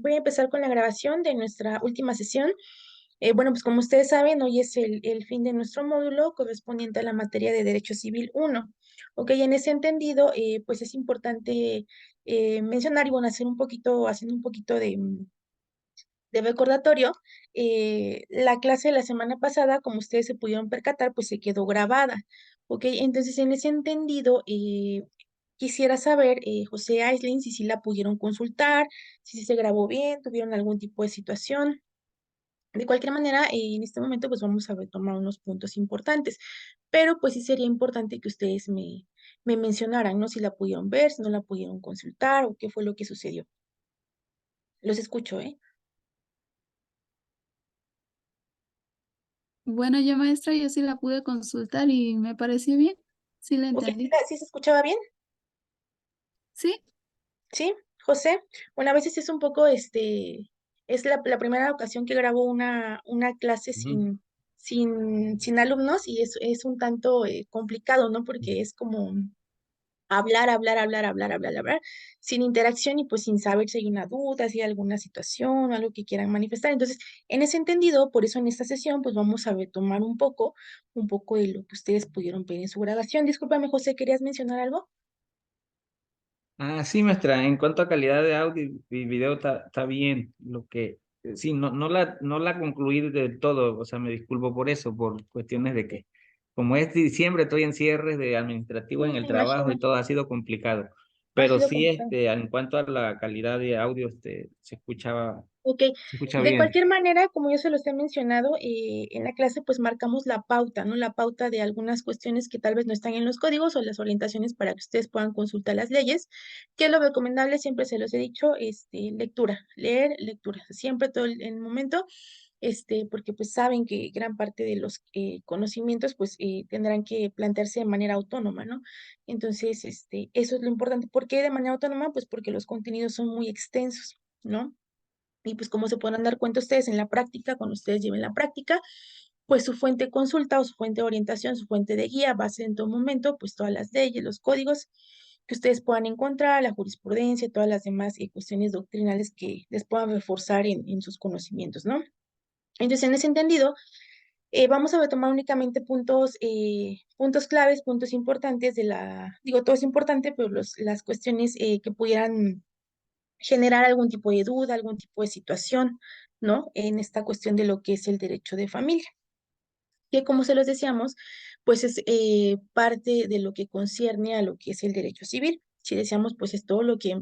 voy a empezar con la grabación de nuestra última sesión. Bueno, pues como ustedes saben, hoy es el fin de nuestro módulo correspondiente a la materia de Derecho Civil 1. Ok, en ese entendido, pues es importante mencionar y bueno, haciendo un poquito de recordatorio, la clase de la semana pasada, como ustedes se pudieron percatar, pues se quedó grabada. Ok, entonces en ese entendido, quisiera saber, José Aislinn, si sí la pudieron consultar, si sí se grabó bien, tuvieron algún tipo de situación. De cualquier manera, en este momento pues vamos a retomar unos puntos importantes, pero pues sí sería importante que ustedes me mencionaran, ¿no? Si la pudieron ver, si no la pudieron consultar o qué fue lo que sucedió. Los escucho, ¿eh? Bueno, yo maestra, yo sí la pude consultar y me pareció bien, sí la Ok, entendí. sí se escuchaba bien? Sí, Sí, José. Bueno, a veces es un poco, es la primera ocasión que grabo una clase Ujú. sin alumnos y es un tanto complicado, ¿no? Porque es como hablar, sin interacción y pues sin saber si hay una duda, si hay alguna situación, algo que quieran manifestar. Entonces, en ese entendido, por eso en esta sesión, pues vamos a retomar un poco de lo que ustedes pudieron ver en su grabación. Discúlpame, José, ¿querías mencionar algo? Sí, maestra, en cuanto a calidad de audio y video está bien. Sí, no la concluí del todo, o sea, me disculpo por eso, por cuestiones de que, como es diciembre, estoy en cierres de administrativo en Sí, el me trabajo imagino, y todo ha sido complicado. ha Pero sido sí, complicado. en cuanto a la calidad de audio, Ok, se escucha de bien. cualquier manera, como yo se los he mencionado, en la clase pues marcamos la pauta, ¿no? La pauta de algunas cuestiones que tal vez no están en los códigos o las orientaciones para que ustedes puedan consultar las leyes, que lo recomendable, siempre se los he dicho, lectura, leer, lectura, siempre todo el momento, porque pues saben que gran parte de los conocimientos pues tendrán que plantearse de manera autónoma, ¿no? Entonces, eso es lo importante. ¿Por qué de manera autónoma? Pues porque los contenidos son muy extensos, ¿no? Y pues como se podrán dar cuenta ustedes en la práctica, cuando ustedes lleven la práctica, pues su fuente de consulta o su fuente de orientación, su fuente de guía va a ser en todo momento, pues todas las leyes, los códigos que ustedes puedan encontrar, la jurisprudencia, todas las demás cuestiones doctrinales que les puedan reforzar en sus conocimientos, ¿no? Entonces, en ese entendido, vamos a retomar únicamente puntos claves, puntos importantes digo, todo es importante, pero las cuestiones que pudieran generar algún tipo de duda, algún tipo de situación, ¿no? En esta cuestión de lo que es el derecho de familia, que como se los decíamos, pues es parte de lo que concierne a lo que es el derecho civil. Si decíamos, pues es todo lo que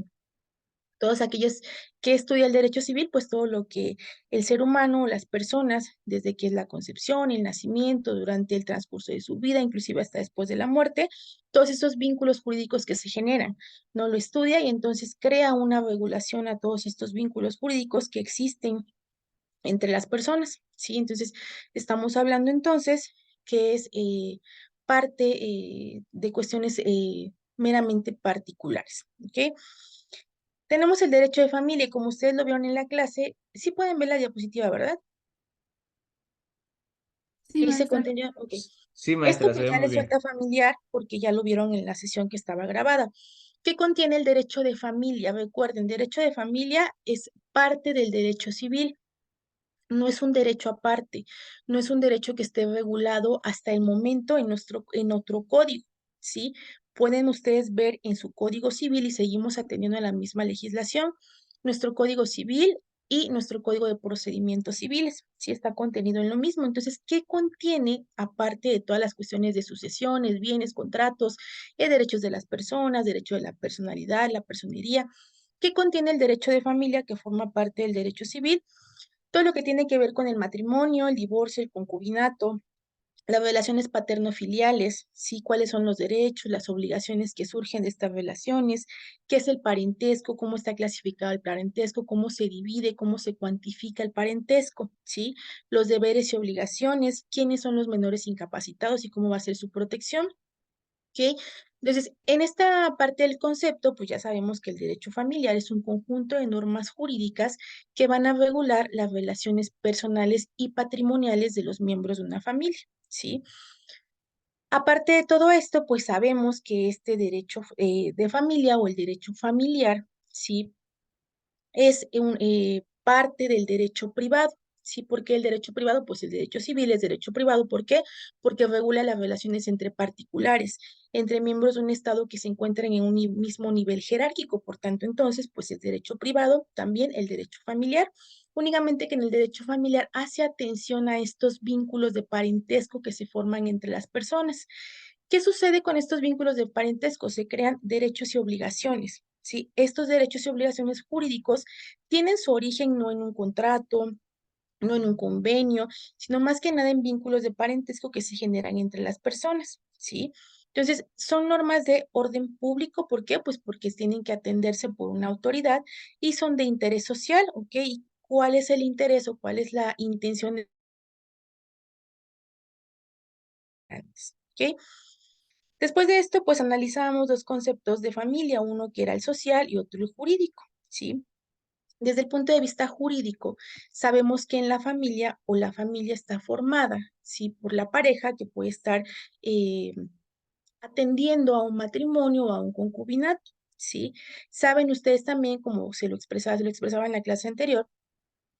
todos aquellos que estudian el derecho civil, pues todo lo que el ser humano, las personas, desde que es la concepción, el nacimiento, durante el transcurso de su vida, inclusive hasta después de la muerte, todos esos vínculos jurídicos que se generan, no lo estudia y entonces crea una regulación a todos estos vínculos jurídicos que existen entre las personas, ¿sí? Entonces, estamos hablando entonces que es parte de cuestiones meramente particulares, ¿ok? Tenemos el derecho de familia y como ustedes lo vieron en la clase, sí pueden ver la diapositiva, ¿verdad? sí, Que dice maestra. contenido, ok. Sí, Esto maestra, se pues ve ya muy les bien. suelta familiar porque ya lo vieron en la sesión que estaba grabada. ¿Qué contiene el derecho de familia? Recuerden, derecho de familia es parte del derecho civil. No es un derecho aparte, no es un derecho que esté regulado hasta el momento en otro código, ¿sí? Pueden ustedes ver en su código civil y seguimos atendiendo a la misma legislación, nuestro código civil y nuestro código de procedimientos civiles, ¿sí? Está contenido en lo mismo. Entonces, ¿qué contiene aparte de todas las cuestiones de sucesiones, bienes, contratos, derechos de las personas, derecho de la personalidad, la personería? ¿Qué contiene el derecho de familia que forma parte del derecho civil? Todo lo que tiene que ver con el matrimonio, el divorcio, el concubinato, las relaciones paterno-filiales, sí, cuáles son los derechos, las obligaciones que surgen de estas relaciones, qué es el parentesco, cómo está clasificado el parentesco, cómo se divide, cómo se cuantifica el parentesco, sí, los deberes y obligaciones, quiénes son los menores incapacitados y cómo va a ser su protección. ¿Ok? Entonces, en esta parte del concepto, pues ya sabemos que el derecho familiar es un conjunto de normas jurídicas que van a regular las relaciones personales y patrimoniales de los miembros de una familia, ¿sí? Aparte de todo esto, pues sabemos que este derecho de familia o el derecho familiar, ¿sí? es parte del derecho privado. Sí, porque el derecho privado, pues el derecho civil es derecho privado. ¿Por qué? Porque regula las relaciones entre particulares, entre miembros de un Estado que se encuentran en un mismo nivel jerárquico. Por tanto, entonces, pues es derecho privado, también el derecho familiar. Únicamente que en el derecho familiar hace atención a estos vínculos de parentesco que se forman entre las personas. ¿Qué sucede con estos vínculos de parentesco? Se crean derechos y obligaciones. ¿Sí? Estos derechos y obligaciones jurídicos tienen su origen no en un contrato, no en un convenio, sino más que nada en vínculos de parentesco que se generan entre las personas, ¿sí? Entonces, son normas de orden público, ¿por qué? Pues porque tienen que atenderse por una autoridad y son de interés social, ¿ok? ¿Y cuál es el interés o cuál es la intención de antes? ¿Ok? Después de esto, pues analizamos dos conceptos de familia, uno que era el social y otro el jurídico, ¿sí? Desde el punto de vista jurídico, sabemos que en la familia o la familia está formada, ¿sí? Por la pareja que puede estar eh, atendiendo a un matrimonio o a un concubinato, ¿sí? Saben ustedes también, como se lo expresaba en la clase anterior,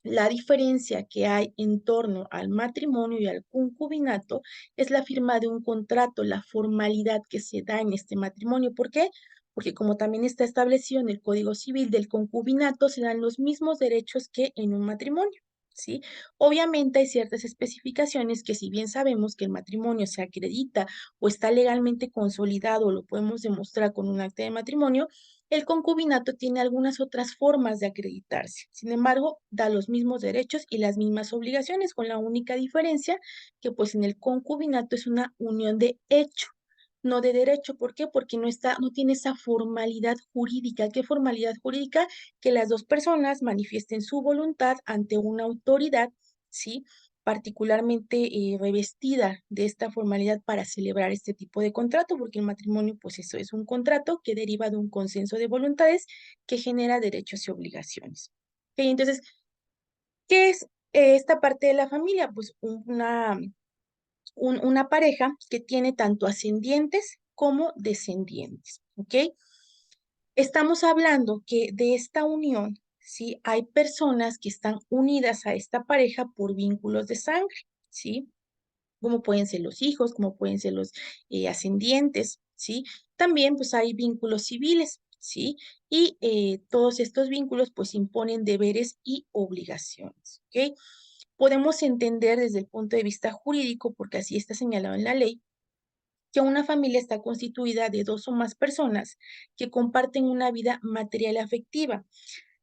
la diferencia que hay en torno al matrimonio y al concubinato es la firma de un contrato, la formalidad que se da en este matrimonio. ¿Por qué? Porque como también está establecido en el Código Civil del concubinato, se dan los mismos derechos que en un matrimonio, ¿sí? Obviamente hay ciertas especificaciones que si bien sabemos que el matrimonio se acredita o está legalmente consolidado, lo podemos demostrar con un acta de matrimonio, el concubinato tiene algunas otras formas de acreditarse. Sin embargo, da los mismos derechos y las mismas obligaciones, con la única diferencia que pues en el concubinato es una unión de hecho, no de derecho. ¿Por qué? Porque no tiene esa formalidad jurídica. ¿Qué formalidad jurídica? Que las dos personas manifiesten su voluntad ante una autoridad, ¿sí? Particularmente revestida de esta formalidad para celebrar este tipo de contrato, porque el matrimonio, pues eso es un contrato que deriva de un consenso de voluntades que genera derechos y obligaciones. Ok, entonces, ¿qué es esta parte de la familia? Pues una pareja que tiene tanto ascendientes como descendientes, ¿ok? Estamos hablando que de esta unión, ¿sí? Hay personas que están unidas a esta pareja por vínculos de sangre, ¿sí? Como pueden ser los hijos, como pueden ser los ascendientes, ¿sí? También pues hay vínculos civiles, ¿sí? Y todos estos vínculos pues imponen deberes y obligaciones, ¿ok? Podemos entender desde el punto de vista jurídico, porque así está señalado en la ley, que una familia está constituida de dos o más personas que comparten una vida material y afectiva.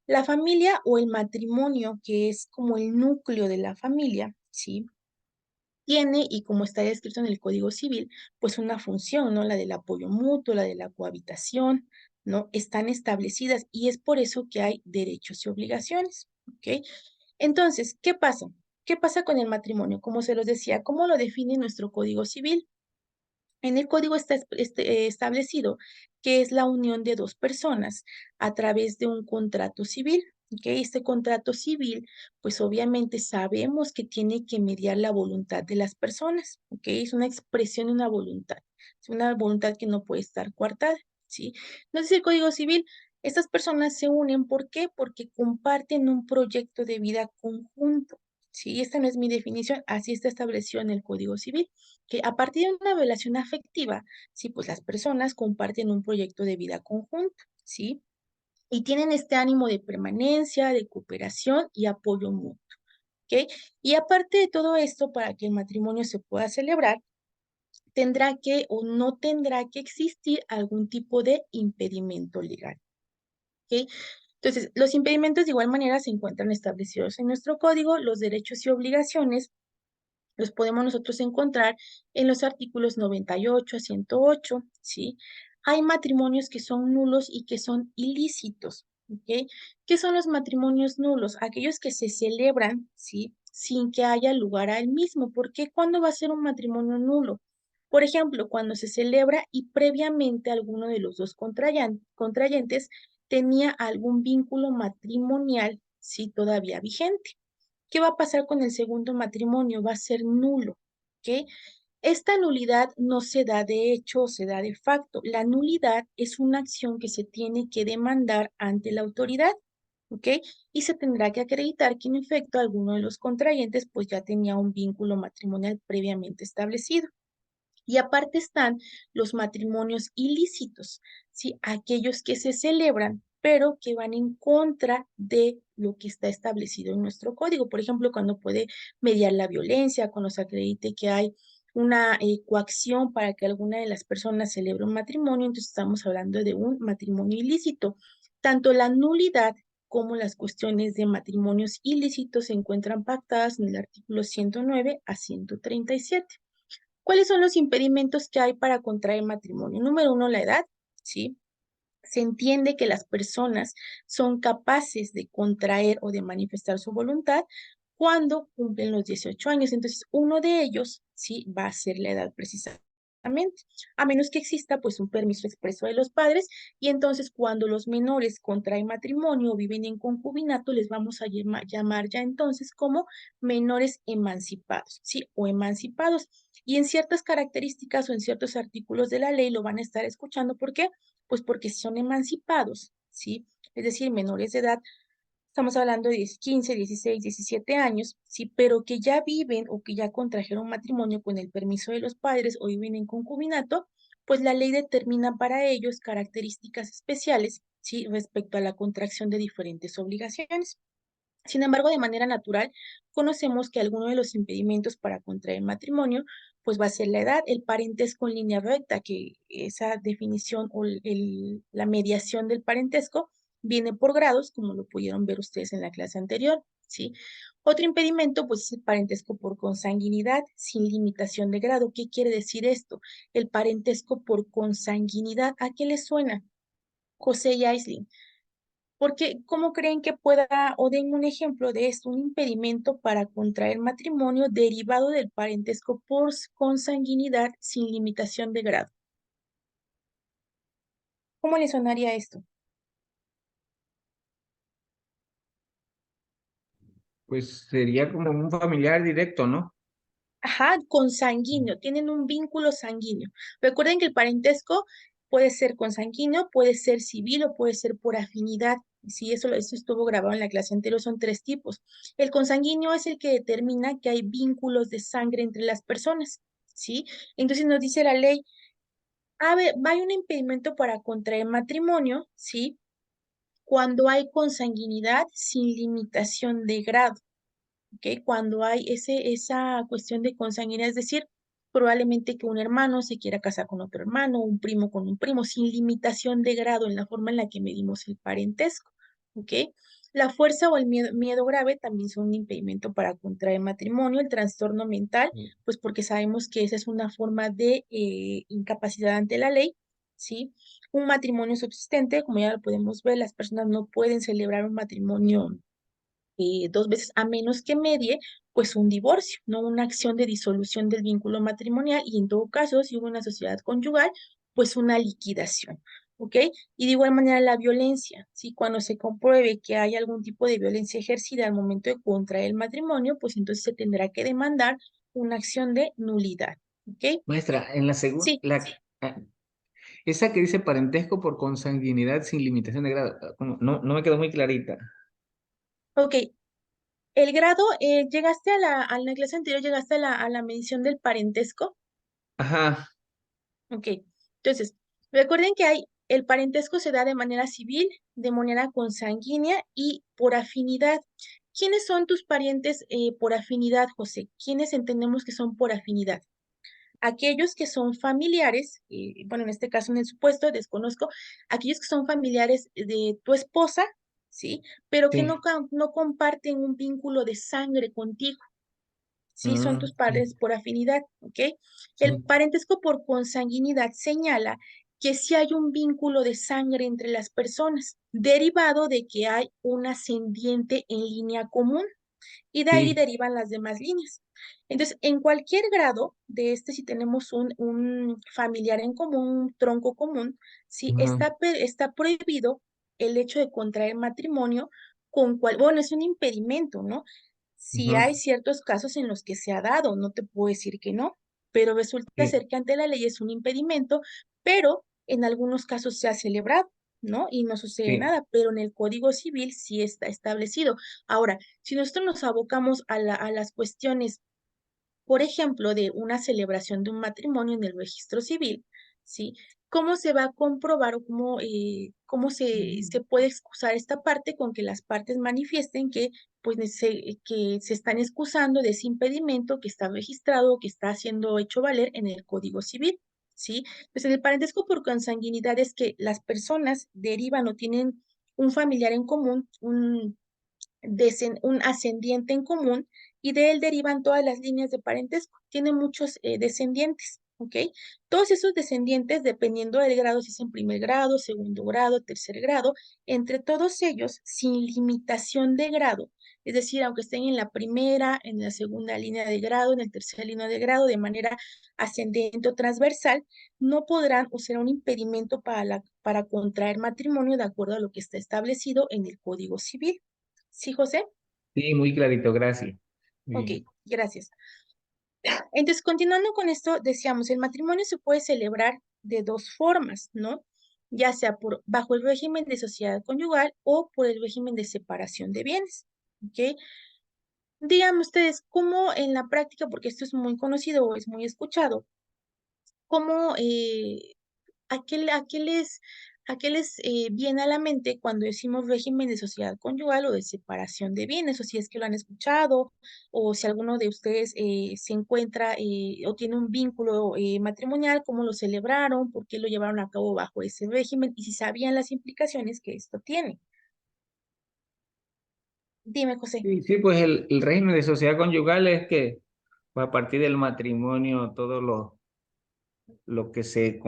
La familia o el matrimonio, que es como el núcleo de la familia, ¿sí? Tiene, y como está descrito en el Código Civil, pues una función, ¿no? La del apoyo mutuo, la de la cohabitación, ¿no? Están establecidas y es por eso que hay derechos y obligaciones, ¿ok? Entonces, ¿qué pasa? ¿Qué pasa con el matrimonio? Como se los decía, ¿cómo lo define nuestro Código Civil? En el código está establecido que es la unión de dos personas a través de un contrato civil. ¿Ok? Este contrato civil, pues obviamente sabemos que tiene que mediar la voluntad de las personas. ¿Ok? Es una expresión de una voluntad. Es una voluntad que no puede estar coartada. ¿Sí? Entonces el Código Civil, estas personas se unen. ¿Por qué? Porque comparten un proyecto de vida conjunto. Sí, esta no es mi definición, así está establecido en el Código Civil que a partir de una relación afectiva, sí, pues las personas comparten un proyecto de vida conjunto, ¿sí? Y tienen este ánimo de permanencia, de cooperación y apoyo mutuo, ¿ok? Y aparte de todo esto, para que el matrimonio se pueda celebrar, tendrá que o no tendrá que existir algún tipo de impedimento legal, ¿ok? Entonces, los impedimentos de igual manera se encuentran establecidos en nuestro código, los derechos y obligaciones los podemos nosotros encontrar en los artículos 98 a 108, ¿sí? Hay matrimonios que son nulos y que son ilícitos, ¿ok? ¿Qué son los matrimonios nulos? Aquellos que se celebran, ¿sí? Sin que haya lugar al mismo. ¿Por qué? ¿Cuándo va a ser un matrimonio nulo? Por ejemplo, cuando se celebra y previamente alguno de los dos contrayentes tenía algún vínculo matrimonial, sí, todavía vigente. ¿Qué va a pasar con el segundo matrimonio? Va a ser nulo, ¿ok? Esta nulidad no se da de hecho o se da de facto. La nulidad es una acción que se tiene que demandar ante la autoridad. ¿ok? Y se tendrá que acreditar que en efecto alguno de los contrayentes pues ya tenía un vínculo matrimonial previamente establecido. Y aparte están los matrimonios ilícitos, ¿sí? Aquellos que se celebran, pero que van en contra de lo que está establecido en nuestro código. Por ejemplo, cuando puede mediar la violencia, cuando se acredite que hay una coacción para que alguna de las personas celebre un matrimonio, entonces estamos hablando de un matrimonio ilícito. Tanto la nulidad como las cuestiones de matrimonios ilícitos se encuentran pactadas en el artículo 109 a 137. ¿Cuáles son los impedimentos que hay para contraer matrimonio? Número uno, la edad, ¿sí? Se entiende que las personas son capaces de contraer o de manifestar su voluntad cuando cumplen los 18 años. Entonces, uno de ellos, sí, va a ser la edad precisamente, a menos que exista pues un permiso expreso de los padres y entonces cuando los menores contraen matrimonio o viven en concubinato, les vamos a llamar ya entonces como menores emancipados, ¿sí? O emancipados. Y en ciertas características o en ciertos artículos de la ley lo van a estar escuchando. ¿Por qué? Pues porque son emancipados, ¿sí? Es decir, menores de edad, estamos hablando de 15, 16, 17 años, ¿sí? Pero que ya viven o que ya contrajeron matrimonio con el permiso de los padres o viven en concubinato, pues la ley determina para ellos características especiales, ¿sí? Respecto a la contracción de diferentes obligaciones. Sin embargo, de manera natural, conocemos que alguno de los impedimentos para contraer matrimonio, pues va a ser la edad, el parentesco en línea recta, que esa definición o la mediación del parentesco viene por grados, como lo pudieron ver ustedes en la clase anterior, ¿sí? Otro impedimento, pues es el parentesco por consanguinidad, sin limitación de grado. ¿Qué quiere decir esto? El parentesco por consanguinidad, ¿a qué le suena? José y Aislinn. Porque, ¿cómo creen que pueda, o den un ejemplo de esto, un impedimento para contraer matrimonio derivado del parentesco por consanguinidad sin limitación de grado? ¿Cómo le sonaría esto? Pues sería como un familiar directo, ¿no? Ajá, consanguíneo, tienen un vínculo sanguíneo. Recuerden que el parentesco puede ser consanguíneo, puede ser civil o puede ser por afinidad. Sí, eso estuvo grabado en la clase anterior, son tres tipos. El consanguíneo es el que determina que hay vínculos de sangre entre las personas, ¿sí? Entonces nos dice la ley, a ver, hay un impedimento para contraer matrimonio, ¿sí? Cuando hay consanguinidad sin limitación de grado. ¿Ok? Cuando hay esa cuestión de consanguinidad, es decir, probablemente que un hermano se quiera casar con otro hermano, un primo con un primo, sin limitación de grado en la forma en la que medimos el parentesco, ¿ok? La fuerza o el miedo grave también son un impedimento para contraer matrimonio, el trastorno mental, pues porque sabemos que esa es una forma de incapacidad ante la ley, ¿sí? Un matrimonio subsistente, como ya lo podemos ver, las personas no pueden celebrar un matrimonio dos veces, a menos que medie, pues un divorcio, no una acción de disolución del vínculo matrimonial y en todo caso, si hubo una sociedad conyugal, pues una liquidación, ¿ok? Y de igual manera la violencia, ¿sí? Cuando se compruebe que hay algún tipo de violencia ejercida al momento de contraer el matrimonio, pues entonces se tendrá que demandar una acción de nulidad, ¿ok? Maestra, en la segunda, Sí, esa que dice parentesco por consanguinidad sin limitación de grado, no, no me quedó muy clarita. ok. El grado, llegaste a la clase anterior, llegaste a la medición del parentesco. Ajá, Ok, entonces, recuerden que hay, el parentesco se da de manera civil, de manera consanguínea y por afinidad. ¿Quiénes son tus parientes por afinidad, José? ¿Quiénes entendemos que son por afinidad? Aquellos que son familiares, bueno, en este caso en el supuesto, desconozco, aquellos que son familiares de tu esposa, ¿sí? Pero que sí. no comparten un vínculo de sangre contigo. Sí, son tus Sí, padres por afinidad, ¿ok? El sí. parentesco por consanguinidad señala que si hay un vínculo de sangre entre las personas, derivado de que hay un ascendiente en línea común, y de ahí Sí. derivan las demás líneas. Entonces, en cualquier grado de este, si tenemos un familiar en común, un tronco común, sí, Ajá, está prohibido el hecho de contraer matrimonio con cual, bueno, es un impedimento, ¿no? Sí ajá, hay ciertos casos en los que se ha dado, no te puedo decir que no, pero resulta sí. ser que ante la ley es un impedimento, pero en algunos casos se ha celebrado. ¿no? Y no sucede Sí. nada, pero en el Código Civil sí está establecido. Ahora, si nosotros nos abocamos a las cuestiones, por ejemplo, de una celebración de un matrimonio en el registro civil, ¿sí? ¿Cómo se va a comprobar o cómo se puede excusar esta parte con que las partes manifiesten que, pues, que se están excusando de ese impedimento que está registrado, que está siendo hecho valer en el Código Civil, ¿sí? Pues en el parentesco por consanguinidad es que las personas derivan o tienen un familiar en común, un ascendiente en común y de él derivan todas las líneas de parentesco. Tiene muchos descendientes, ¿ok? Todos esos descendientes, dependiendo del grado, si es en primer grado, segundo grado, tercer grado, entre todos ellos, sin limitación de grado, es decir, aunque estén en la primera, en la segunda línea de grado, en la tercera línea de grado, de manera ascendente o transversal, no podrán usar un impedimento para contraer matrimonio de acuerdo a lo que está establecido en el Código Civil. ¿Sí, José? Sí, muy clarito, gracias. Muy Ok, bien. gracias. Entonces, continuando con esto, decíamos, el matrimonio se puede celebrar de dos formas, ¿no? Ya sea bajo el régimen de sociedad conyugal o por el régimen de separación de bienes, ¿ok? Díganme ustedes, ¿cómo en la práctica, porque esto es muy conocido o es muy escuchado, cómo, ¿a qué les viene a la mente cuando decimos régimen de sociedad conyugal o de separación de bienes? O si es que lo han escuchado, o si alguno de ustedes se encuentra o tiene un vínculo matrimonial, cómo lo celebraron, por qué lo llevaron a cabo bajo ese régimen y si sabían las implicaciones que esto tiene. Dime, José. Sí, sí, pues el régimen de sociedad conyugal es que pues, a partir del matrimonio todo lo que se,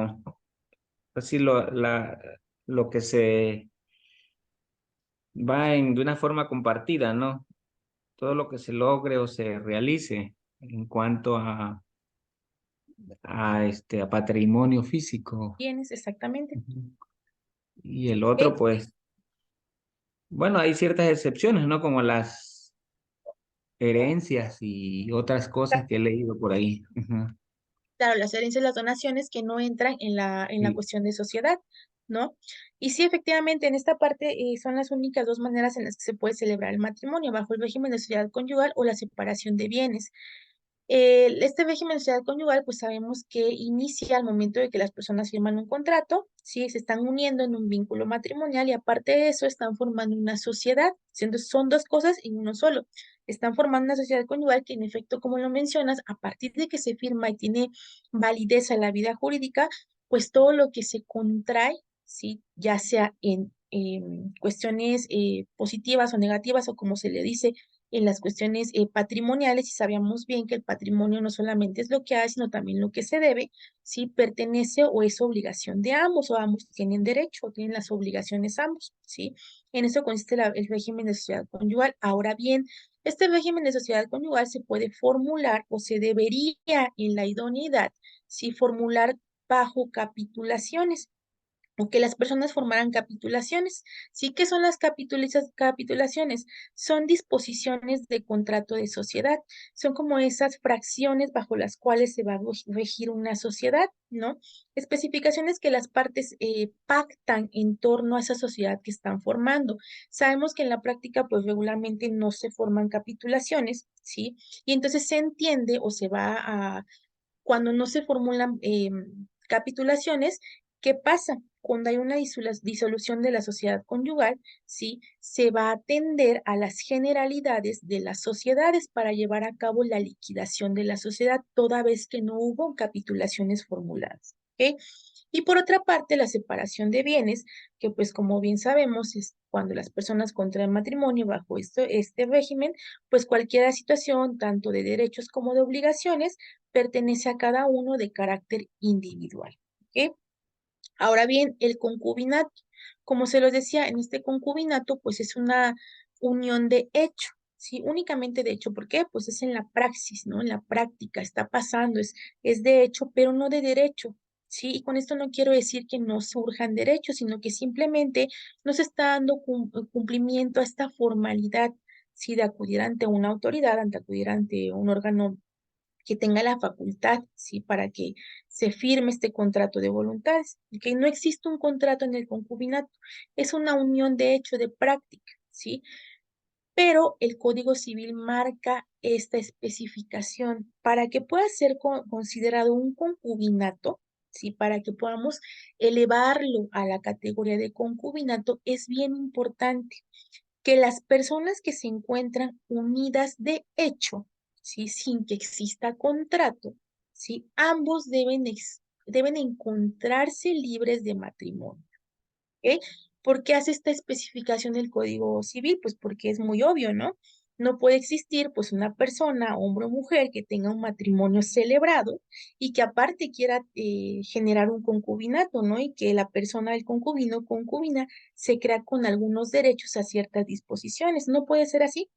así lo que se va de una forma compartida, ¿no? Todo lo que se logre o se realice en cuanto a patrimonio físico. Bienes, exactamente. Ujú. Y el ¿Ok? otro, pues, bueno, hay ciertas excepciones, ¿no? Como las herencias y otras cosas que he leído por ahí. Ujú. Claro, las herencias y las donaciones que no entran en la Sí, cuestión de sociedad, ¿no? Y sí, efectivamente, en esta parte son las únicas dos maneras en las que se puede celebrar el matrimonio, bajo el régimen de sociedad conyugal o la separación de bienes. Este régimen de sociedad conyugal, pues sabemos que inicia al momento de que las personas firman un contrato, ¿sí? Se están uniendo en un vínculo matrimonial y aparte de eso están formando una sociedad, siendo son dos cosas en uno solo. Están formando una sociedad conyugal que en efecto, como lo mencionas, a partir de que se firma y tiene validez a la vida jurídica, pues todo lo que se contrae, ¿sí? Ya sea en cuestiones positivas o negativas o como se le dice en las cuestiones patrimoniales y sabíamos bien que el patrimonio no solamente es lo que hay, sino también lo que se debe, si pertenece o es obligación de ambos o ambos tienen derecho o tienen las obligaciones ambos, ¿sí? En eso consiste el régimen de sociedad conyugal. Ahora bien, este régimen de sociedad conyugal se puede formular o se debería en la idoneidad, ¿sí? Formular bajo capitulaciones o que las personas formaran capitulaciones. ¿Sí? ¿Qué son las capitulaciones? Son disposiciones de contrato de sociedad. Son como esas fracciones bajo las cuales se va a regir una sociedad, ¿no? Especificaciones que las partes pactan en torno a esa sociedad que están formando. Sabemos que en la práctica, pues regularmente no se forman capitulaciones, ¿sí? Y entonces se entiende o se va a cuando no se formulan capitulaciones, ¿qué pasa? Cuando hay una disolución de la sociedad conyugal, ¿sí? Se va a atender a las generalidades de las sociedades para llevar a cabo la liquidación de la sociedad, toda vez que no hubo capitulaciones formuladas. ¿Ok? Y por otra parte, la separación de bienes, que pues como bien sabemos es cuando las personas contraen matrimonio bajo este régimen, pues cualquier situación, tanto de derechos como de obligaciones, pertenece a cada uno de carácter individual. ¿Ok? Ahora bien, el concubinato, como se los decía, en este concubinato, pues es una unión de hecho, ¿sí? Únicamente de hecho, ¿por qué? Pues es en la praxis, ¿no? En la práctica, está pasando, es de hecho, pero no de derecho, ¿sí? Y con esto no quiero decir que no surjan derechos, sino que simplemente no se está dando cumplimiento a esta formalidad, ¿sí? De acudir ante una autoridad, ante acudir ante un órgano que tenga la facultad, ¿sí? Para que se firme este contrato de voluntades. Que no existe un contrato en el concubinato, es una unión de hecho, de práctica, ¿sí? Pero el Código Civil marca esta especificación para que pueda ser considerado un concubinato, ¿sí? Para que podamos elevarlo a la categoría de concubinato, es bien importante que las personas que se encuentran unidas de hecho, ¿sí? Sin que exista contrato, ¿sí? Ambos deben encontrarse libres de matrimonio. ¿Ok? ¿Por qué hace esta especificación del Código Civil? Pues porque es muy obvio, ¿no? No puede existir pues una persona, hombre o mujer, que tenga un matrimonio celebrado y que aparte quiera generar un concubinato, ¿no? Y que la persona del concubino o concubina se crea con algunos derechos a ciertas disposiciones. No puede ser así.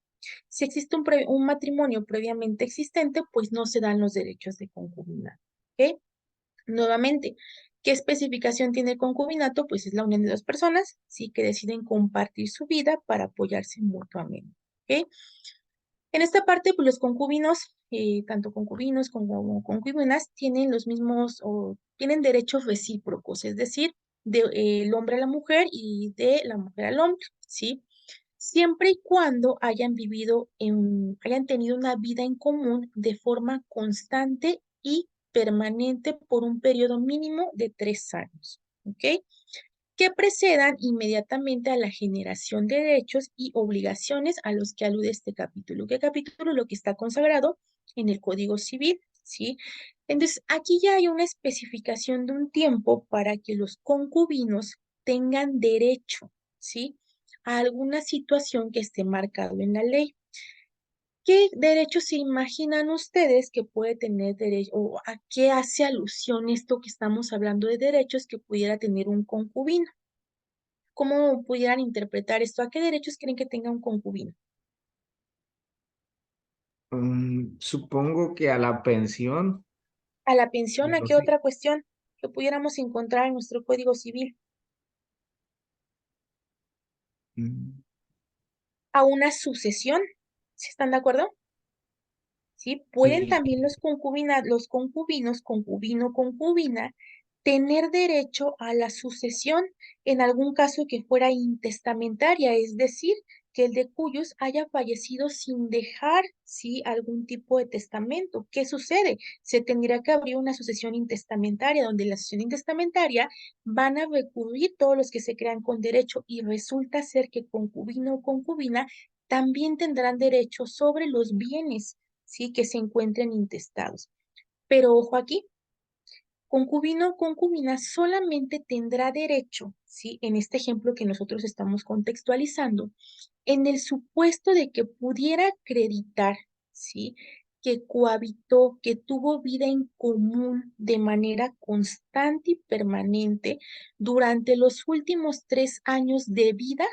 Si existe un matrimonio previamente existente, pues no se dan los derechos de concubinato. ¿Ok? Nuevamente, ¿qué especificación tiene el concubinato? Pues es la unión de dos personas, sí, que deciden compartir su vida para apoyarse mutuamente. ¿Ok? En esta parte, pues los concubinos, tanto concubinos como concubinas, tienen los mismos o tienen derechos recíprocos, es decir, el hombre a la mujer y de la mujer al hombre, ¿sí? Siempre y cuando hayan tenido una vida en común de forma constante y permanente por un periodo mínimo de 3 años, ¿ok? Que precedan inmediatamente a la generación de derechos y obligaciones a los que alude este capítulo. ¿Qué capítulo? Lo que está consagrado en el Código Civil, ¿sí? Entonces, aquí ya hay una especificación de un tiempo para que los concubinos tengan derecho, ¿sí? A alguna situación que esté marcado en la ley. ¿Qué derechos se imaginan ustedes que puede tener derecho o a qué hace alusión esto que estamos hablando de derechos que pudiera tener un concubino? ¿Cómo pudieran interpretar esto? ¿A qué derechos creen que tenga un concubino? Supongo que a la pensión, ¿A la pensión? ¿A pero qué sí. otra cuestión que pudiéramos encontrar en nuestro Código Civil? Mm, ¿A una sucesión? ¿Sí están de acuerdo? ¿Sí? Pueden sí, también los concubinos, concubino, concubina, tener derecho a la sucesión en algún caso que fuera intestamentaria, es decir, que el de cuyos haya fallecido sin dejar, ¿sí? Algún tipo de testamento. ¿Qué sucede? Se tendría que abrir una sucesión intestamentaria, donde en la sucesión intestamentaria van a recurrir todos los que se crean con derecho y resulta ser que concubino o concubina también tendrán derecho sobre los bienes, ¿sí? Que se encuentren intestados. Pero ojo aquí, concubino o concubina solamente tendrá derecho, ¿sí? En este ejemplo que nosotros estamos contextualizando, en el supuesto de que pudiera acreditar, ¿sí? Que cohabitó, que tuvo vida en común de manera constante y permanente durante los últimos 3 años de vida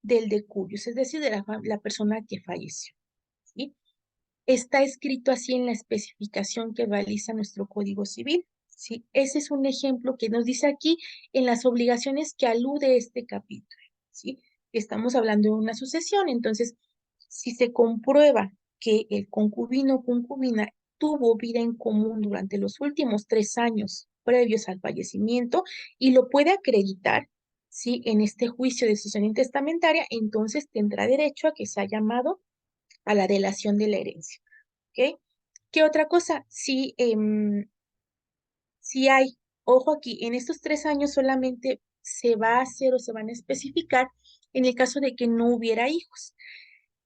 del decurios, es decir, de la persona que falleció, ¿sí? Está escrito así en la especificación que realiza nuestro Código Civil, ¿sí? Ese es un ejemplo que nos dice aquí en las obligaciones que alude este capítulo, ¿sí? Estamos hablando de una sucesión, entonces, si se comprueba que el concubino o concubina tuvo vida en común durante los últimos 3 años previos al fallecimiento y lo puede acreditar, ¿sí? En este juicio de sucesión intestamentaria, entonces tendrá derecho a que sea llamado a la delación de la herencia. ¿Ok? ¿Qué otra cosa? Si hay, ojo aquí, en estos 3 años solamente se va a hacer o se van a especificar en el caso de que no hubiera hijos.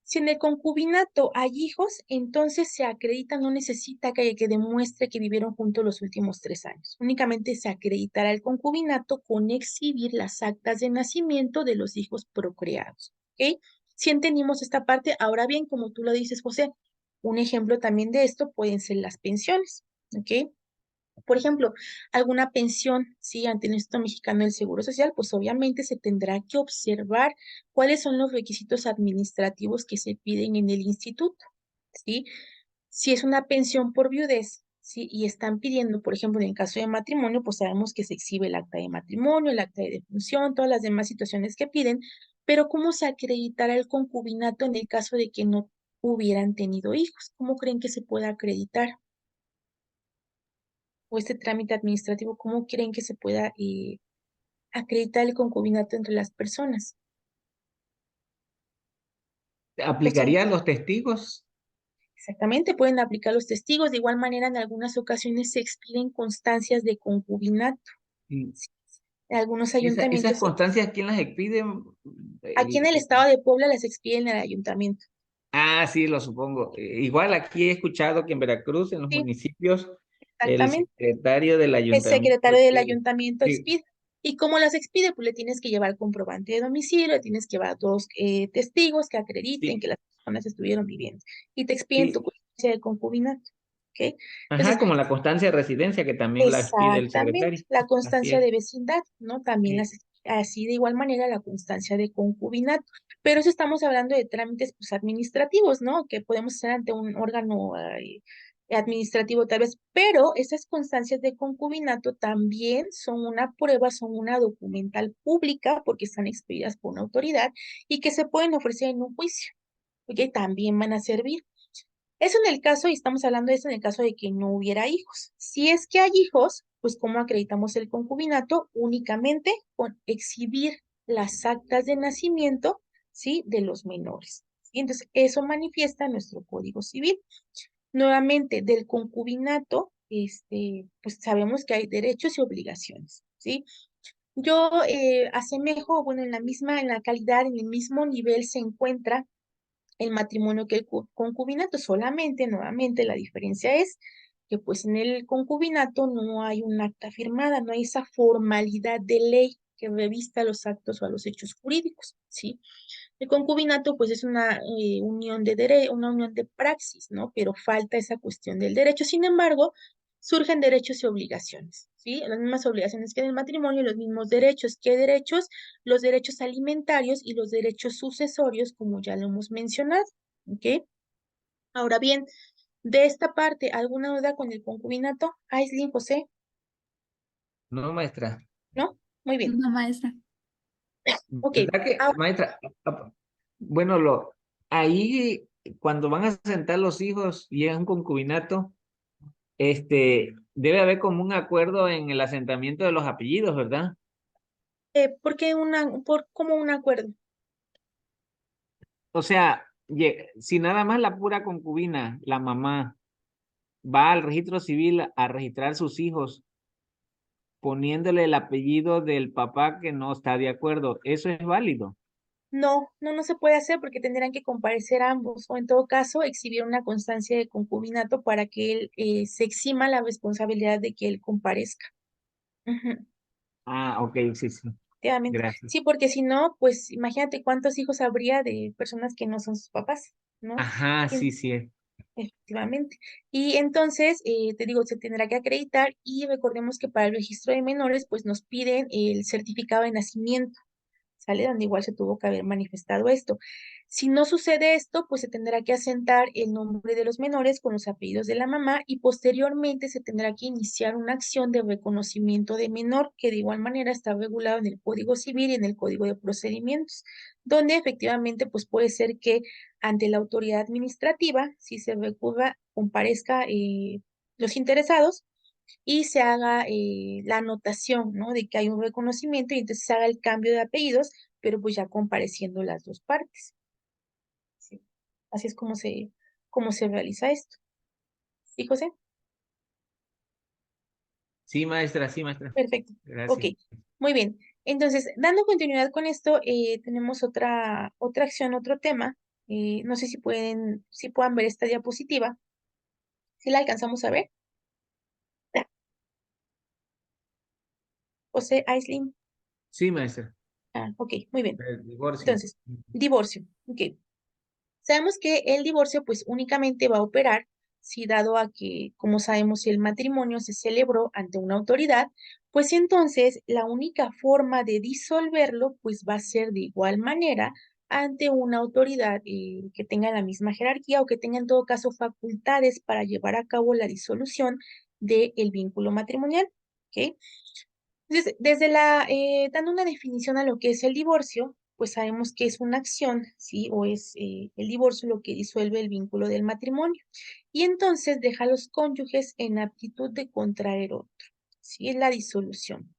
Si en el concubinato hay hijos, entonces se acredita, no necesita que demuestre que vivieron juntos los últimos 3 años. Únicamente se acreditará el concubinato con exhibir las actas de nacimiento de los hijos procreados. ¿Ok? Si entendimos esta parte, ahora bien, como tú lo dices, José, un ejemplo también de esto pueden ser las pensiones. ¿Ok? Por ejemplo, alguna pensión, sí, ante el Instituto Mexicano del Seguro Social, pues obviamente se tendrá que observar cuáles son los requisitos administrativos que se piden en el instituto, ¿sí? Si es una pensión por viudez, ¿sí? Y están pidiendo, por ejemplo, en el caso de matrimonio, pues sabemos que se exhibe el acta de matrimonio, el acta de defunción, todas las demás situaciones que piden, pero ¿cómo se acreditará el concubinato en el caso de que no hubieran tenido hijos? ¿Cómo creen que se pueda acreditar? o este trámite administrativo, ¿cómo creen que se pueda acreditar el concubinato entre las personas? O sea, ¿Aplicaría a los testigos? exactamente, pueden aplicar los testigos. De igual manera, en algunas ocasiones se expiden constancias de concubinato. Y En algunos esas ayuntamientos, constancias, ¿quién las expide? aquí en el El- estado de Puebla las expiden en el ayuntamiento. Ah, sí, lo supongo. Igual aquí he escuchado que en Veracruz, en los Sí, municipios, el exactamente. secretario del El ayuntamiento secretario del expide. ayuntamiento Sí, expide. ¿Y cómo las expide? Pues le tienes que llevar comprobante de domicilio, le tienes que llevar dos testigos que acrediten sí, que las personas estuvieron viviendo. Y te expiden tu sí. constancia de concubinato. ¿Ok? Ajá, Entonces, como la constancia de residencia que también la expide el exactamente, secretario. la Así constancia es. de vecindad, ¿no? También Sí, así de igual manera la constancia de concubinato. Pero eso estamos hablando de trámites pues, administrativos, ¿no? Que podemos hacer ante un órgano administrativo tal vez, pero esas constancias de concubinato también son una prueba, son una documental pública porque están expedidas por una autoridad y que se pueden ofrecer en un juicio, porque también van a servir. Eso en el caso, y estamos hablando de eso en el caso de que no hubiera hijos. Si es que hay hijos, pues ¿cómo acreditamos el concubinato? Únicamente con exhibir las actas de nacimiento, ¿sí? De los menores. ¿Sí? Entonces, eso manifiesta nuestro Código Civil. Nuevamente, del concubinato, pues sabemos que hay derechos y obligaciones, ¿sí? Yo asemejo, bueno, en la calidad, en el mismo nivel se encuentra el matrimonio que el concubinato. Solamente, nuevamente, la diferencia es que pues en el concubinato no hay un acta firmada, no hay esa formalidad de ley que revista los actos o a los hechos jurídicos, ¿sí? El concubinato pues es una unión de una unión de praxis, ¿no? Pero falta esa cuestión del derecho. Sin embargo, surgen derechos y obligaciones, ¿sí? Las mismas obligaciones que en el matrimonio, los mismos derechos. ¿Qué derechos? Los derechos alimentarios y los derechos sucesorios, como ya lo hemos mencionado, ¿ok? Ahora bien, de esta parte, ¿alguna duda con el concubinato? Aislinn, José, no, maestra. ¿no? Muy bien. No, maestra. Ok, ¿Verdad que, ahora, maestra? Bueno, ahí cuando van a sentar los hijos y es un concubinato, debe haber como un acuerdo en el asentamiento de los apellidos, ¿verdad? ¿por qué cómo un acuerdo? O sea, si nada más la pura concubina, la mamá, va al registro civil a registrar sus hijos, poniéndole el apellido del papá que no está de acuerdo, ¿eso es válido? No, no se puede hacer porque tendrán que comparecer ambos o en todo caso exhibir una constancia de concubinato para que él se exima la responsabilidad de que él comparezca. Ujú, Ah, ok, sí, sí, efectivamente. gracias. Sí, porque si no, pues imagínate cuántos hijos habría de personas que no son sus papás, ¿no? Ajá, Y- sí, sí. efectivamente. Y entonces, te digo, se tendrá que acreditar y recordemos que para el registro de menores, pues nos piden el certificado de nacimiento. ¿Sale? Donde igual se tuvo que haber manifestado esto. Si no sucede esto, pues se tendrá que asentar el nombre de los menores con los apellidos de la mamá y posteriormente se tendrá que iniciar una acción de reconocimiento de menor, que de igual manera está regulado en el Código Civil y en el Código de Procedimientos, donde efectivamente pues puede ser que ante la autoridad administrativa, si se recurra, comparezca los interesados y se haga la anotación, ¿no? De que hay un reconocimiento y entonces se haga el cambio de apellidos, pero pues ya compareciendo las dos partes. ¿Sí? Así es como se realiza esto. ¿Sí, José? Sí, maestra, sí, maestra. Perfecto. Ok, Gracias. muy bien. Entonces, dando continuidad con esto, tenemos otra acción, otro tema. No sé si puedan ver esta diapositiva. ¿Sí la alcanzamos a ver? José, Aislinn. Sí, maestra. Ah, ok, muy bien. El divorcio. Entonces, divorcio. Ok. Sabemos que el divorcio pues únicamente va a operar si dado a que, como sabemos, el matrimonio se celebró ante una autoridad, pues entonces la única forma de disolverlo pues va a ser de igual manera ante una autoridad que tenga la misma jerarquía o que tenga en todo caso facultades para llevar a cabo la disolución del vínculo matrimonial. ¿Ok? Entonces, dando una definición a lo que es el divorcio, pues sabemos que es una acción, ¿sí? O es el divorcio lo que disuelve el vínculo del matrimonio. Y entonces deja a los cónyuges en aptitud de contraer otro, ¿sí? Es la disolución.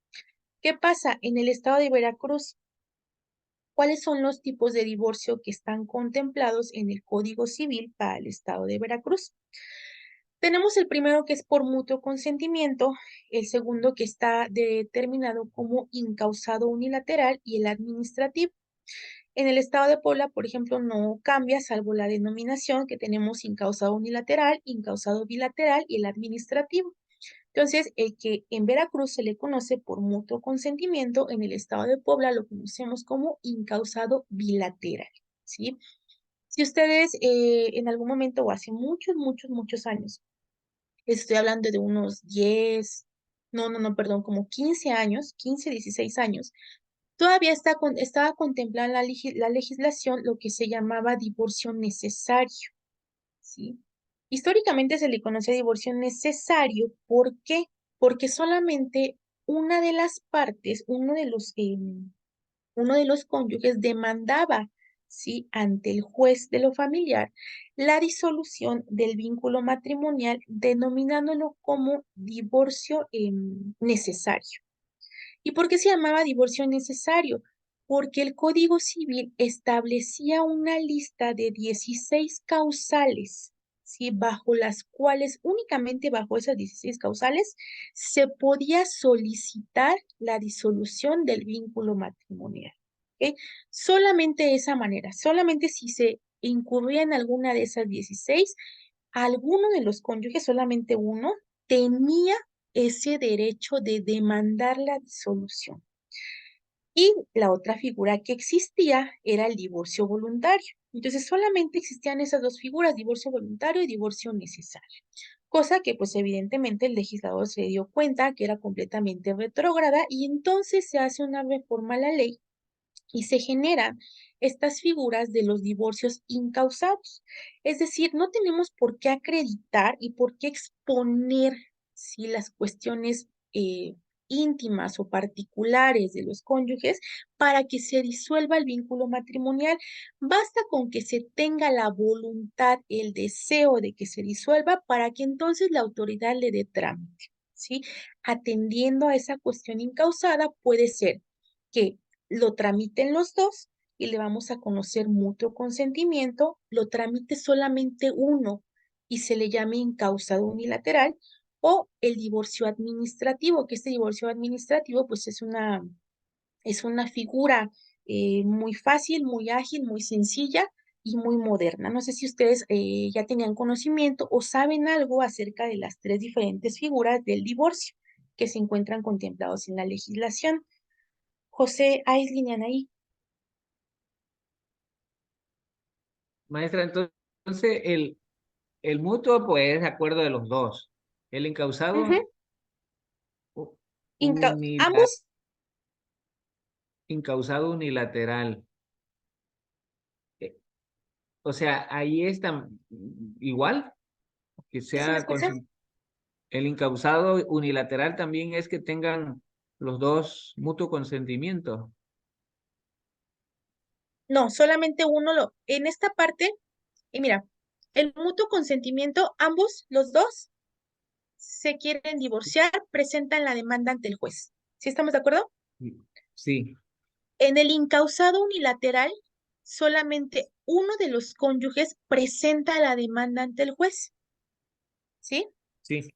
¿Qué pasa en el estado de Veracruz? ¿Cuáles son los tipos de divorcio que están contemplados en el Código Civil para el estado de Veracruz? Tenemos el primero que es por mutuo consentimiento, el segundo que está determinado como incausado unilateral y el administrativo. En el estado de Puebla, por ejemplo, no cambia salvo la denominación que tenemos incausado unilateral, incausado bilateral y el administrativo. Entonces, el que en Veracruz se le conoce por mutuo consentimiento, en el estado de Puebla lo conocemos como incausado bilateral, ¿sí? Si ustedes en algún momento o hace muchos años, estoy hablando de unos 10, no, perdón, como 15 años, 15, 16 años, todavía estaba contemplada en la legislación lo que se llamaba divorcio necesario, ¿sí? Históricamente se le conoce divorcio necesario, ¿por qué? Porque solamente una de las partes, uno de los cónyuges demandaba, ¿sí? Ante el juez de lo familiar la disolución del vínculo matrimonial, denominándolo como divorcio necesario. ¿Y por qué se llamaba divorcio necesario? Porque el Código Civil establecía una lista de 16 causales, ¿sí? Bajo las cuales, únicamente bajo esas 16 causales, se podía solicitar la disolución del vínculo matrimonial. ¿Ok? Solamente de esa manera, solamente si se incurría en alguna de esas 16, alguno de los cónyuges, solamente uno, tenía ese derecho de demandar la disolución. Y la otra figura que existía era el divorcio voluntario. Entonces solamente existían esas dos figuras, divorcio voluntario y divorcio necesario. Cosa que pues evidentemente el legislador se dio cuenta que era completamente retrógrada y entonces se hace una reforma a la ley y se generan estas figuras de los divorcios incausados. Es decir, no tenemos por qué acreditar y por qué exponer, ¿sí? Las cuestiones íntimas o particulares de los cónyuges para que se disuelva el vínculo matrimonial. Basta con que se tenga la voluntad, el deseo de que se disuelva para que entonces la autoridad le dé trámite, ¿sí? Atendiendo a esa cuestión incausada, puede ser que lo tramiten los dos y le vamos a conocer mutuo consentimiento, lo tramite solamente uno y se le llame incausado unilateral, o el divorcio administrativo, que este divorcio administrativo pues es una figura muy fácil, muy ágil, muy sencilla y muy moderna. No sé si ustedes ya tenían conocimiento o saben algo acerca de las tres diferentes figuras del divorcio que se encuentran contemplados en la legislación. José Aislinn ahí. Maestra, entonces el mutuo pues es de acuerdo de los dos. El incausado Ujú. u- unila- Ambos, incausado unilateral. Eh, O sea, ahí está igual que ¿sí me sea escuchan? el incausado unilateral también es que tengan los dos mutuo consentimiento. No, solamente en esta parte, y mira, el mutuo consentimiento, ambos, los dos, se quieren divorciar, presentan la demanda ante el juez. ¿Sí estamos de acuerdo? Sí, En el incausado unilateral, solamente uno de los cónyuges presenta la demanda ante el juez. ¿Sí? sí.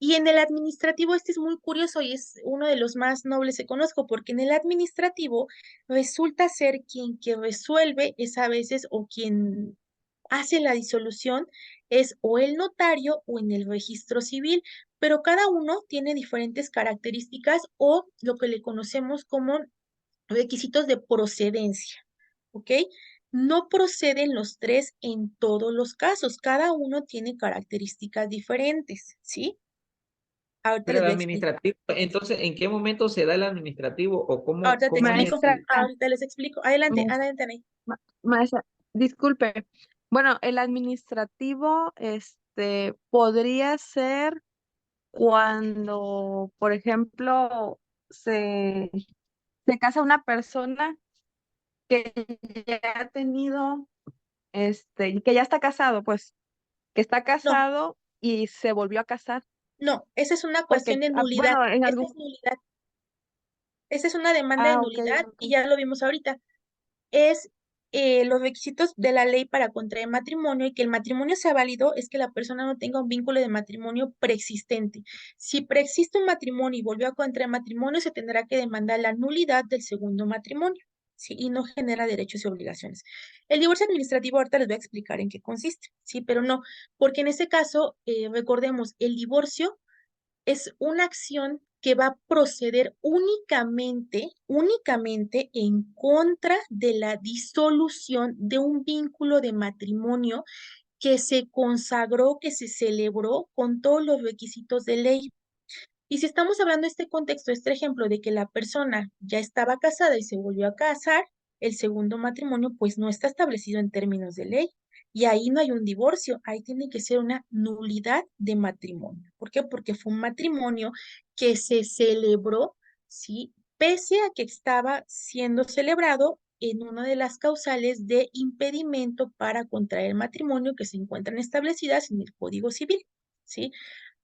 Y en el administrativo, este es muy curioso y es uno de los más nobles que conozco, porque en el administrativo resulta ser quien que resuelve es a veces o quien hace la disolución es o el notario o en el registro civil, pero cada uno tiene diferentes características o lo que le conocemos como requisitos de procedencia, ¿ok? No proceden los tres en todos los casos, cada uno tiene características diferentes, ¿sí? Ahorita Pero les el voy a explicar. administrativo, entonces, ¿en qué momento se da el administrativo o Ahorita te cómo es explico. Maestra, Ahorita les explico. Adelante, maestra, adelante, Anaí. maestra, disculpe. Bueno, el administrativo, podría ser cuando, por ejemplo, se, se casa una persona que ya ha tenido, que ya está casado, pues, que está No, casado y se volvió a casar, no, esa es una cuestión porque, de nulidad. bueno, en Esa algún, es nulidad. Esa es una demanda de ok, nulidad ok. y ya lo vimos ahorita. Es los requisitos de la ley para contraer matrimonio y que el matrimonio sea válido es que la persona no tenga un vínculo de matrimonio preexistente. Si preexiste un matrimonio y volvió a contraer matrimonio, se tendrá que demandar la nulidad del segundo matrimonio, ¿sí? Y no genera derechos y obligaciones. El divorcio administrativo, ahorita les voy a explicar en qué consiste, ¿sí? Pero no, porque en ese caso, recordemos, el divorcio es una acción que va a proceder únicamente en contra de la disolución de un vínculo de matrimonio que se consagró, que se celebró con todos los requisitos de ley. Y si estamos hablando de este contexto, este ejemplo de que la persona ya estaba casada y se volvió a casar, el segundo matrimonio pues no está establecido en términos de ley. Y ahí no hay un divorcio, ahí tiene que ser una nulidad de matrimonio. ¿Por qué? Porque fue un matrimonio que se celebró, ¿sí? Pese a que estaba siendo celebrado en una de las causales de impedimento para contraer matrimonio que se encuentran establecidas en el Código Civil, ¿sí?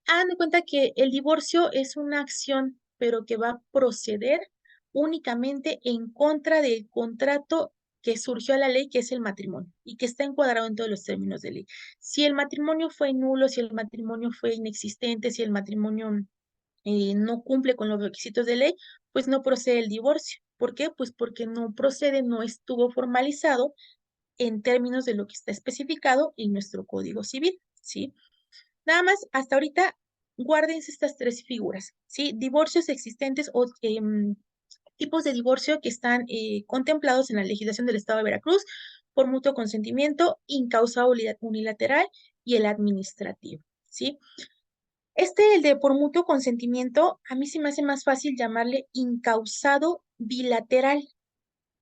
Hagan de cuenta que el divorcio es una acción, pero que va a proceder únicamente en contra del contrato que surgió a la ley, que es el matrimonio, y que está encuadrado en todos los términos de ley. Si el matrimonio fue nulo, si el matrimonio fue inexistente, si el matrimonio no cumple con los requisitos de ley, pues no procede el divorcio. ¿Por qué? Pues porque no procede, no estuvo formalizado en términos de lo que está especificado en nuestro Código Civil, ¿sí? Nada más, hasta ahorita, guárdense estas tres figuras, ¿sí? Divorcios existentes o tipos de divorcio que están contemplados en la legislación del Estado de Veracruz por mutuo consentimiento, incausado unilateral y el administrativo, ¿sí? El de por mutuo consentimiento, a mí se me hace más fácil llamarle incausado bilateral,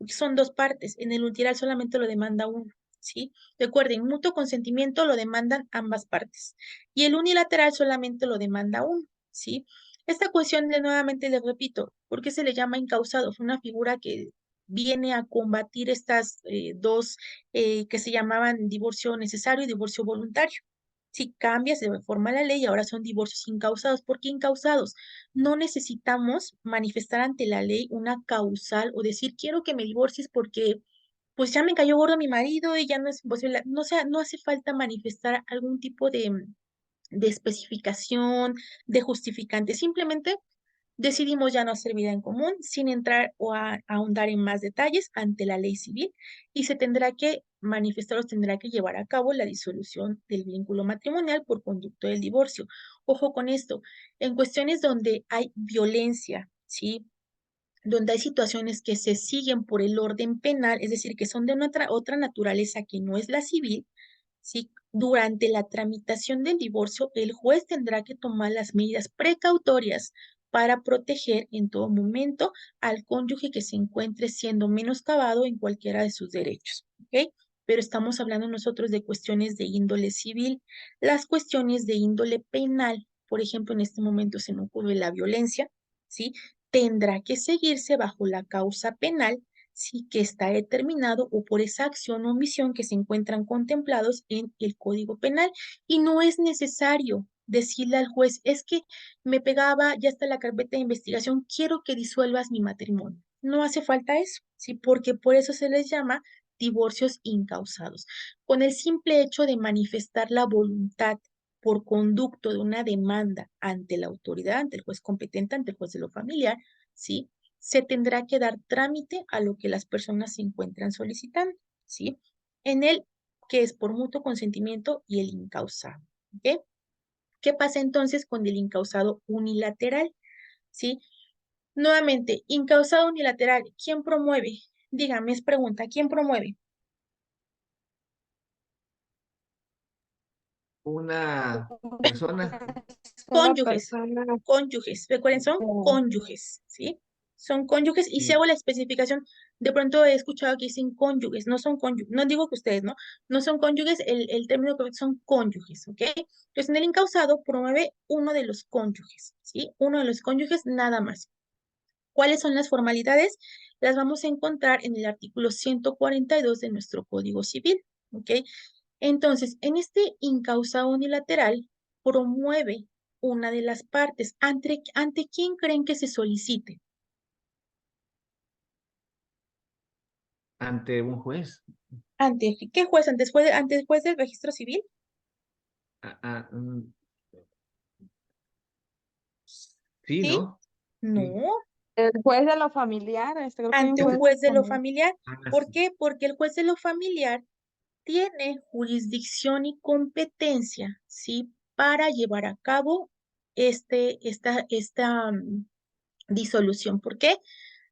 son dos partes. En el unilateral solamente lo demanda uno, ¿sí? Recuerden, mutuo consentimiento lo demandan ambas partes y el unilateral solamente lo demanda uno, ¿sí? Esta cuestión, nuevamente les repito, ¿por qué se le llama incausado? Fue una figura que viene a combatir estas dos que se llamaban divorcio necesario y divorcio voluntario. Si cambia, se reforma la ley y ahora son divorcios incausados. ¿Por qué incausados? No necesitamos manifestar ante la ley una causal o decir quiero que me divorcies porque pues ya me cayó gordo mi marido y ya no es posible. No, sea, no hace falta manifestar algún tipo de especificación, de justificante. Simplemente decidimos ya no hacer vida en común sin entrar o ahondar en más detalles ante la ley civil y se tendrá que manifestar o se tendrá que llevar a cabo la disolución del vínculo matrimonial por conducto del divorcio. Ojo con esto, en cuestiones donde hay violencia, ¿sí? Donde hay situaciones que se siguen por el orden penal, es decir, que son de otra naturaleza que no es la civil, ¿sí? Durante la tramitación del divorcio, el juez tendrá que tomar las medidas precautorias para proteger en todo momento al cónyuge que se encuentre siendo menoscabado en cualquiera de sus derechos, ¿ok? Pero estamos hablando nosotros de cuestiones de índole civil. Las cuestiones de índole penal, por ejemplo, en este momento se me ocurre la violencia, ¿sí? Tendrá que seguirse bajo la causa penal sí que está determinado o por esa acción o omisión que se encuentran contemplados en el Código Penal. Y no es necesario decirle al juez, es que me pegaba, ya está la carpeta de investigación, quiero que disuelvas mi matrimonio. No hace falta eso, ¿sí? Porque por eso se les llama divorcios incausados. Con el simple hecho de manifestar la voluntad por conducto de una demanda ante la autoridad, ante el juez competente, ante el juez de lo familiar, ¿sí? Se tendrá que dar trámite a lo que las personas se encuentran solicitando, ¿sí? En el que es por mutuo consentimiento y el incausado, ¿ok? ¿Qué pasa entonces con el incausado unilateral? ¿Sí? Nuevamente, incausado unilateral, ¿quién promueve? Dígame, es pregunta, ¿quién promueve? Una persona, Una Cónyuges, persona, cónyuges, recuerden, son oh, cónyuges, ¿sí? Son cónyuges y si sí, hago la especificación, de pronto he escuchado que dicen cónyuges, no son cónyuges, no digo que ustedes, ¿no? No son cónyuges, el término correcto son cónyuges, ¿ok? Entonces, en el incausado promueve uno de los cónyuges, ¿sí? Uno de los cónyuges nada más. ¿Cuáles son las formalidades? las vamos a encontrar en el artículo 142 de nuestro Código Civil, ¿ok? Entonces, en este incausado unilateral promueve una de las partes. ¿Ante quién creen que se solicite? Ante un juez. ¿Ante qué juez? ¿Ante el juez del registro civil? Ah, ah, sí, ¿Sí? ¿no? Sí. No, El juez de lo familiar, creo que hay un ante un juez juez de lo familiar. familiar. Ah, ¿Por sí. qué? Porque el juez de lo familiar tiene jurisdicción y competencia, ¿sí? Para llevar a cabo esta disolución. ¿Por qué?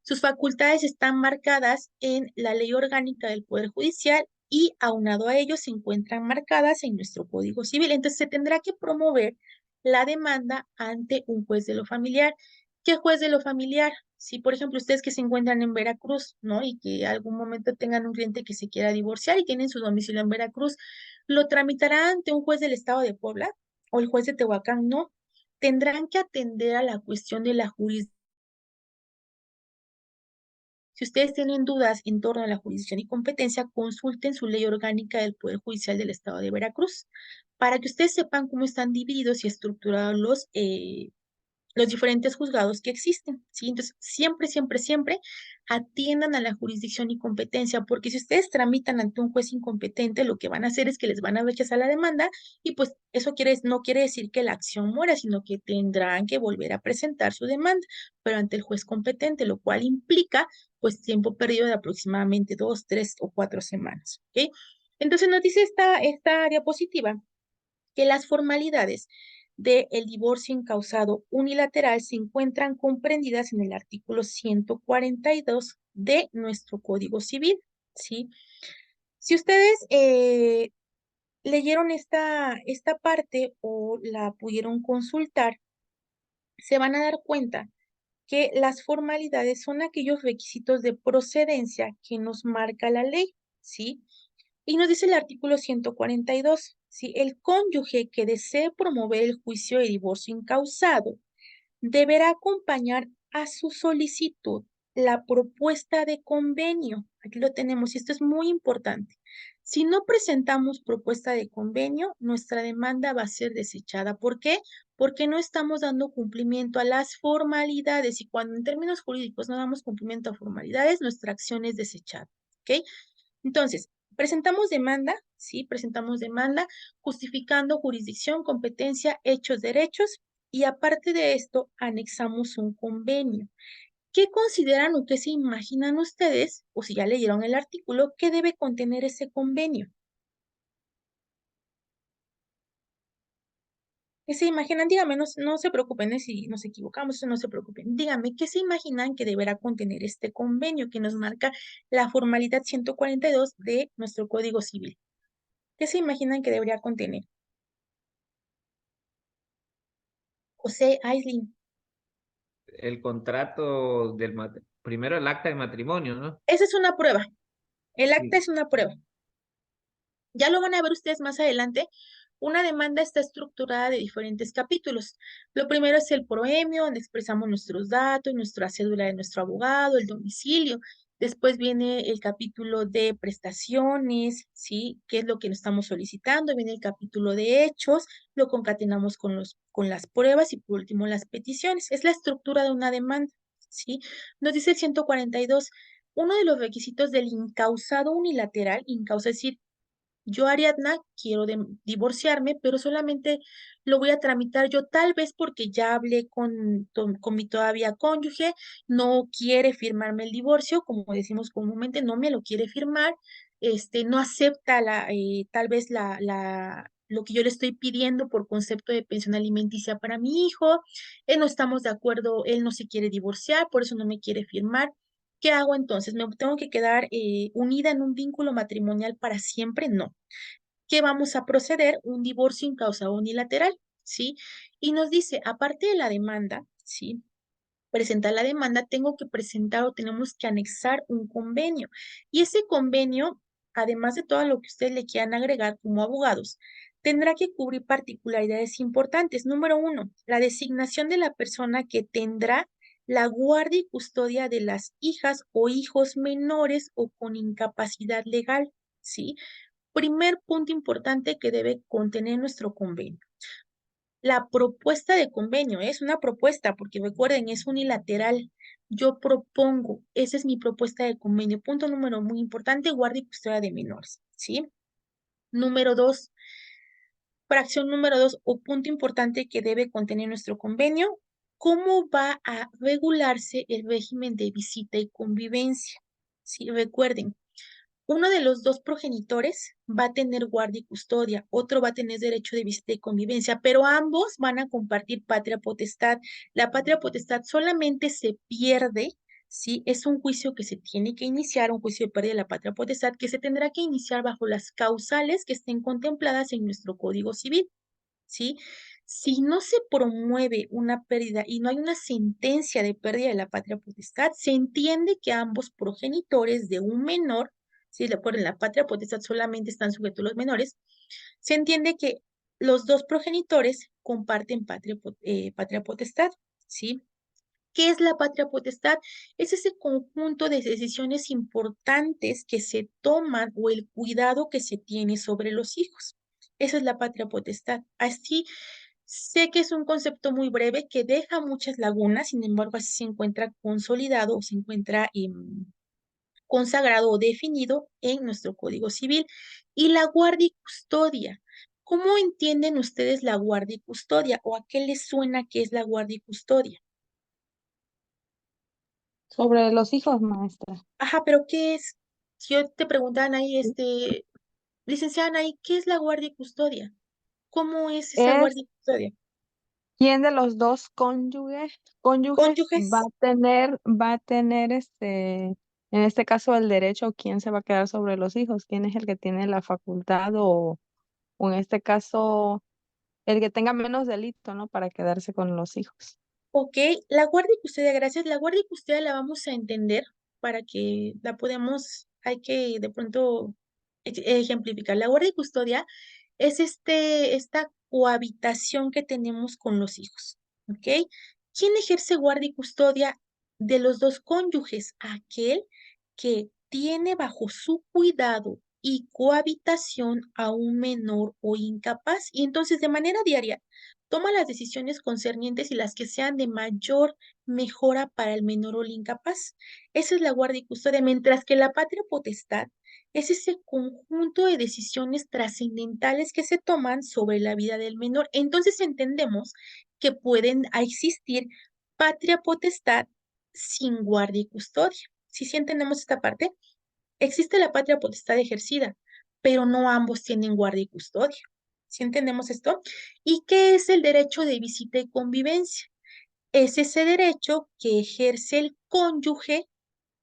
Sus facultades están marcadas en la Ley Orgánica del Poder Judicial y aunado a ello se encuentran marcadas en nuestro Código Civil. Entonces se tendrá que promover la demanda ante un juez de lo familiar. ¿Qué juez de lo familiar? Si, por ejemplo, ustedes que se encuentran en Veracruz, ¿no? Y que algún momento tengan un cliente que se quiera divorciar y tienen su domicilio en Veracruz, ¿lo tramitará ante un juez del Estado de Puebla o el juez de Tehuacán? No. Tendrán que atender a la cuestión de la jurisdicción. Si ustedes tienen dudas en torno a la jurisdicción y competencia, consulten su ley orgánica del Poder Judicial del Estado de Veracruz para que ustedes sepan cómo están divididos y estructurados los diferentes juzgados que existen, ¿sí? Entonces, siempre, siempre, siempre atiendan a la jurisdicción y competencia, porque si ustedes tramitan ante un juez incompetente, lo que van a hacer es que les van a rechazar la demanda y pues eso no quiere decir que la acción muera, sino que tendrán que volver a presentar su demanda, pero ante el juez competente, lo cual implica pues tiempo perdido de aproximadamente 2, 3 o 4 semanas, ¿ok? Entonces nos dice esta diapositiva que las formalidades del divorcio incausado unilateral se encuentran comprendidas en el artículo 142 de nuestro Código Civil, ¿sí? Si ustedes leyeron esta parte o la pudieron consultar, se van a dar cuenta que las formalidades son aquellos requisitos de procedencia que nos marca la ley, ¿sí? Y nos dice el artículo 142, si el cónyuge que desee promover el juicio de divorcio incausado deberá acompañar a su solicitud la propuesta de convenio. Aquí lo tenemos y esto es muy importante. Si no presentamos propuesta de convenio, nuestra demanda va a ser desechada. ¿Por qué? Porque no estamos dando cumplimiento a las formalidades y cuando en términos jurídicos no damos cumplimiento a formalidades, nuestra acción es desechada. ¿Ok? Entonces, presentamos demanda, ¿sí? Presentamos demanda justificando jurisdicción, competencia, hechos, derechos y aparte de esto, anexamos un convenio. ¿Qué consideran o qué se imaginan ustedes, o si ya leyeron el artículo, qué debe contener ese convenio? ¿Qué se imaginan? Díganme, no se preocupen, si nos equivocamos, eso no se preocupen. Díganme, ¿qué se imaginan que deberá contener este convenio que nos marca la formalidad 142 de nuestro Código Civil? ¿Qué se imaginan que debería contener? José Aislinn. El contrato primero el acta de matrimonio, ¿no? Esa es una prueba. El acta Sí. es una prueba. Ya lo van a ver ustedes más adelante. Una demanda está estructurada de diferentes capítulos. Lo primero es el proemio, donde expresamos nuestros datos, nuestra cédula de nuestro abogado, el domicilio. Después viene el capítulo de prestaciones, ¿sí? ¿Qué es lo que nos estamos solicitando? Viene el capítulo de hechos, lo concatenamos con las pruebas y por último las peticiones. Es la estructura de una demanda, ¿sí? Nos dice el 142, uno de los requisitos del incausado unilateral, incausa, es decir, yo, Ariadna, quiero divorciarme, pero solamente lo voy a tramitar yo, tal vez porque ya hablé con mi todavía cónyuge, no quiere firmarme el divorcio, como decimos comúnmente, no me lo quiere firmar, no acepta tal vez lo que yo le estoy pidiendo por concepto de pensión alimenticia para mi hijo, no estamos de acuerdo, él no se quiere divorciar, por eso no me quiere firmar. ¿Qué hago entonces? ¿Me tengo que quedar unida en un vínculo matrimonial para siempre? No. ¿Qué vamos a proceder? Un divorcio incausado unilateral, ¿sí? Y nos dice, aparte de la demanda, ¿sí? Presentar la demanda, tengo que presentar o tenemos que anexar un convenio. Y ese convenio, además de todo lo que ustedes le quieran agregar como abogados, tendrá que cubrir particularidades importantes. Número 1, la designación de la persona que tendrá la guardia y custodia de las hijas o hijos menores o con incapacidad legal, ¿sí? Primer punto importante que debe contener nuestro convenio. La propuesta de convenio es una propuesta, porque recuerden, es unilateral. Yo propongo, esa es mi propuesta de convenio. Punto número muy importante, guardia y custodia de menores, ¿sí? Número 2, fracción número 2 o punto importante que debe contener nuestro convenio, ¿cómo va a regularse el régimen de visita y convivencia? Sí, recuerden, uno de los dos progenitores va a tener guardia y custodia, otro va a tener derecho de visita y convivencia, pero ambos van a compartir patria potestad. La patria potestad solamente se pierde si es un juicio que se tiene que iniciar, un juicio de pérdida de la patria potestad, que se tendrá que iniciar bajo las causales que estén contempladas en nuestro Código Civil, ¿sí? Si no se promueve una pérdida y no hay una sentencia de pérdida de la patria potestad, se entiende que ambos progenitores de un menor, si recuerden, la patria potestad solamente están sujetos los menores, se entiende que los dos progenitores comparten patria potestad, ¿sí? ¿Qué es la patria potestad? Es ese conjunto de decisiones importantes que se toman o el cuidado que se tiene sobre los hijos. Esa es la patria potestad. Así, sé que es un concepto muy breve que deja muchas lagunas, sin embargo, así se encuentra consolidado o se encuentra consagrado o definido en nuestro Código Civil. Y la guardia y custodia. ¿Cómo entienden ustedes la guardia y custodia o a qué les suena que es la guardia y custodia? Sobre los hijos, maestra. Ajá, pero ¿qué es? Si yo te preguntaban ahí, licenciada Anaí, ¿qué es la guardia y custodia? ¿Cómo es esa Es guardia y custodia? quién de los dos cónyuges Cónyuges. va a tener en este caso el derecho, quién se va a quedar sobre los hijos, quién es el que tiene la facultad o en este caso el que tenga menos delito, ¿no? Para quedarse con los hijos. Ok, la guardia y custodia, gracias. La guardia y custodia la vamos a entender para que la podamos, hay que de pronto ejemplificar. La guardia y custodia es esta cohabitación que tenemos con los hijos, ¿ok? ¿Quién ejerce guardia y custodia de los dos cónyuges? Aquel que tiene bajo su cuidado y cohabitación a un menor o incapaz. Y entonces de manera diaria toma las decisiones concernientes y las que sean de mayor mejora para el menor o el incapaz. Esa es la guardia y custodia, mientras que la patria potestad es ese conjunto de decisiones trascendentales que se toman sobre la vida del menor. Entonces entendemos que pueden existir patria potestad sin guardia y custodia. ¿Sí entendemos esta parte? Existe la patria potestad ejercida, pero no ambos tienen guardia y custodia. ¿Sí entendemos esto? ¿Y qué es el derecho de visita y convivencia? Es ese derecho que ejerce el cónyuge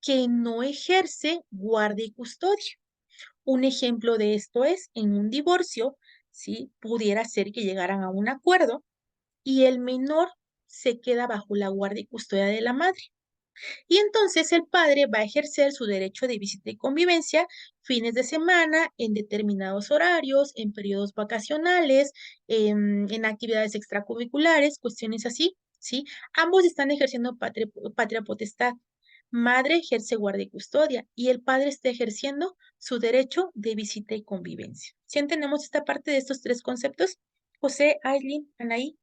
que no ejerce guardia y custodia. Un ejemplo de esto es en un divorcio, ¿sí? Pudiera ser que llegaran a un acuerdo y el menor se queda bajo la guardia y custodia de la madre. Y entonces el padre va a ejercer su derecho de visita y convivencia fines de semana, en determinados horarios, en periodos vacacionales, en actividades extracurriculares, cuestiones así, ¿sí? Ambos están ejerciendo patria potestad. Madre ejerce guardia y custodia y el padre está ejerciendo su derecho de visita y convivencia. ¿Sí entendemos esta parte de estos tres conceptos? José, Aileen, Anaí.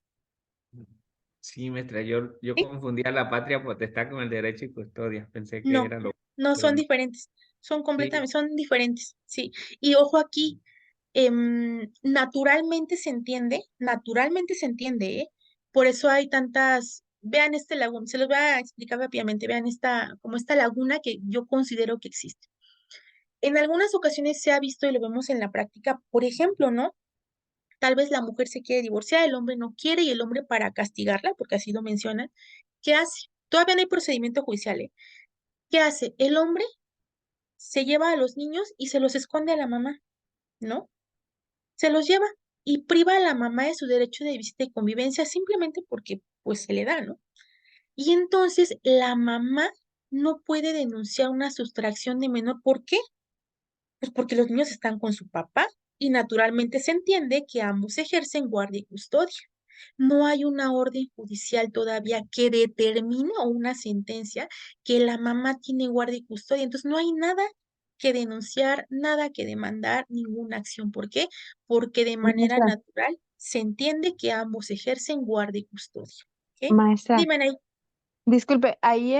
Sí, maestra, yo ¿Sí? confundía la patria potestad con el derecho y custodia. Pensé que No, era lo, no pero son no. diferentes, son Sí, completamente, son diferentes, sí. Y ojo aquí, naturalmente se entiende, ¿eh? Por eso hay tantas, vean este laguna, se los voy a explicar rápidamente, vean como esta laguna que yo considero que existe. En algunas ocasiones se ha visto y lo vemos en la práctica, por ejemplo, ¿no? Tal vez la mujer se quiere divorciar, el hombre no quiere y el hombre para castigarla, porque así lo mencionan, ¿qué hace? Todavía no hay procedimiento judicial, ¿eh? ¿Qué hace? El hombre se lleva a los niños y se los esconde a la mamá, ¿no? Se los lleva y priva a la mamá de su derecho de visita y convivencia simplemente porque pues se le da, ¿no? Y entonces la mamá no puede denunciar una sustracción de menor. ¿Por qué? Pues porque los niños están con su papá y naturalmente se entiende que ambos ejercen guardia y custodia. No hay una orden judicial todavía que determine o una sentencia que la mamá tiene guardia y custodia. Entonces no hay nada que denunciar, nada que demandar, ninguna acción. ¿Por qué? Porque de manera Maestra, natural se entiende que ambos ejercen guardia y custodia. ¿Ok? maestra, Dime, Anaí. disculpe, ahí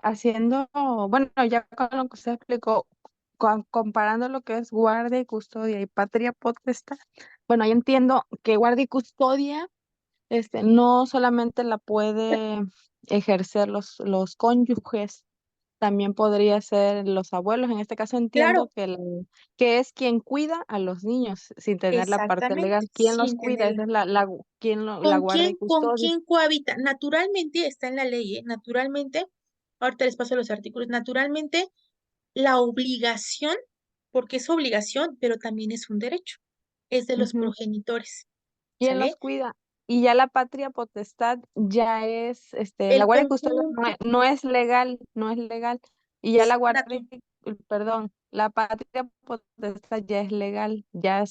haciendo, bueno, ya con lo que usted explicó, comparando lo que es guardia y custodia y patria potestad, bueno, ahí entiendo que guardia y custodia, no solamente la puede ejercer los cónyuges, también podría ser los abuelos. En este caso entiendo Claro, que es quien cuida a los niños sin tener la parte exactamente, legal. ¿Quién los sin cuida? tenerla. Esa es la guarda y Con custodia. quién cohabita? Naturalmente está en la ley, ¿eh? Naturalmente, ahorita les paso los artículos, naturalmente la obligación, porque es obligación, pero también es un derecho, es de los Ujú. progenitores, ¿Quién los ¿sale? cuida? Y ya la patria potestad ya es, la El guardia y custodia conjunto, no es legal, no es legal. Y ya la guardia, perdón, la patria potestad ya es legal, ya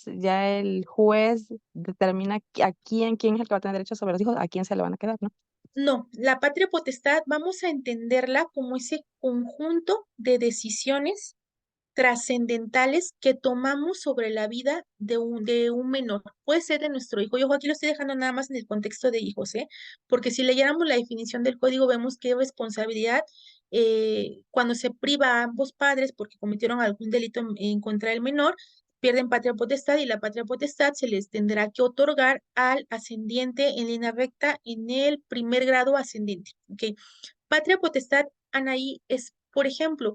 el juez determina quién es el que va a tener derecho sobre los hijos, a quién se le van a quedar, ¿no? no, la patria potestad vamos a entenderla como ese conjunto de decisiones trascendentales que tomamos sobre la vida de un menor. Puede ser de nuestro hijo. Y ojo, aquí lo estoy dejando nada más en el contexto de hijos, ¿eh? Porque si leyéramos la definición del código, vemos que responsabilidad cuando se priva a ambos padres porque cometieron algún delito en contra del menor, pierden patria potestad y la patria potestad se les tendrá que otorgar al ascendiente en línea recta en el primer grado ascendente. ¿Ok? Patria potestad, Anaí, es, por ejemplo,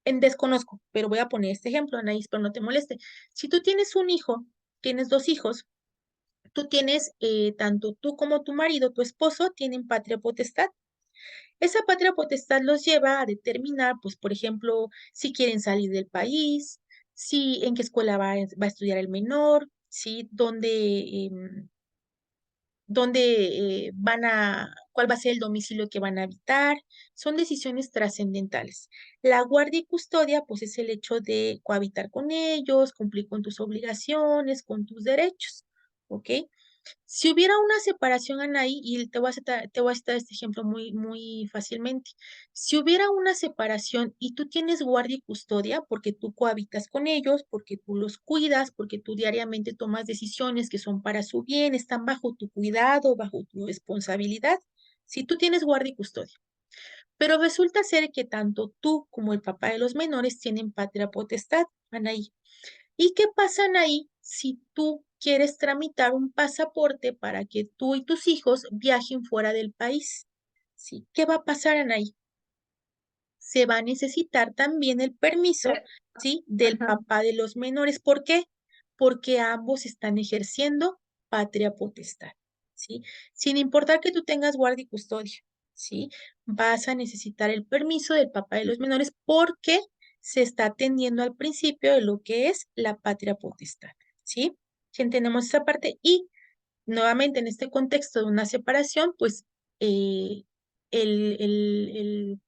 en desconozco, pero voy a poner este ejemplo, Anaís, pero no te moleste. Si tú tienes un hijo, tienes dos hijos, tú tienes, tanto tú como tu marido, tu esposo, tienen patria potestad. Esa patria potestad los lleva a determinar, pues, por ejemplo, si quieren salir del país, si en qué escuela va a estudiar el menor, si dónde cuál va a ser el domicilio que van a habitar. Son decisiones trascendentales. La guardia y custodia, pues es el hecho de cohabitar con ellos, cumplir con tus obligaciones, con tus derechos, ¿ok? Si hubiera una separación, Anaí, y te voy a citar este ejemplo muy, muy fácilmente. Si hubiera una separación y tú tienes guardia y custodia, porque tú cohabitas con ellos, porque tú los cuidas, porque tú diariamente tomas decisiones que son para su bien, están bajo tu cuidado, bajo tu responsabilidad. Si tú tienes guardia y custodia. Pero resulta ser que tanto tú como el papá de los menores tienen patria potestad, Anaí. ¿Y qué pasan ahí si tú quieres tramitar un pasaporte para que tú y tus hijos viajen fuera del país? ¿Sí? ¿Qué va a pasar, Anaí? Se va a necesitar también el permiso, ¿sí? Del Ajá. papá de los menores. ¿Por qué? Porque ambos están ejerciendo patria potestad, ¿sí? Sin importar que tú tengas guardia y custodia, ¿sí? Vas a necesitar el permiso del papá de los menores porque se está atendiendo al principio de lo que es la patria potestad, ¿sí? Si entendemos esa parte y nuevamente en este contexto de una separación, pues eh, el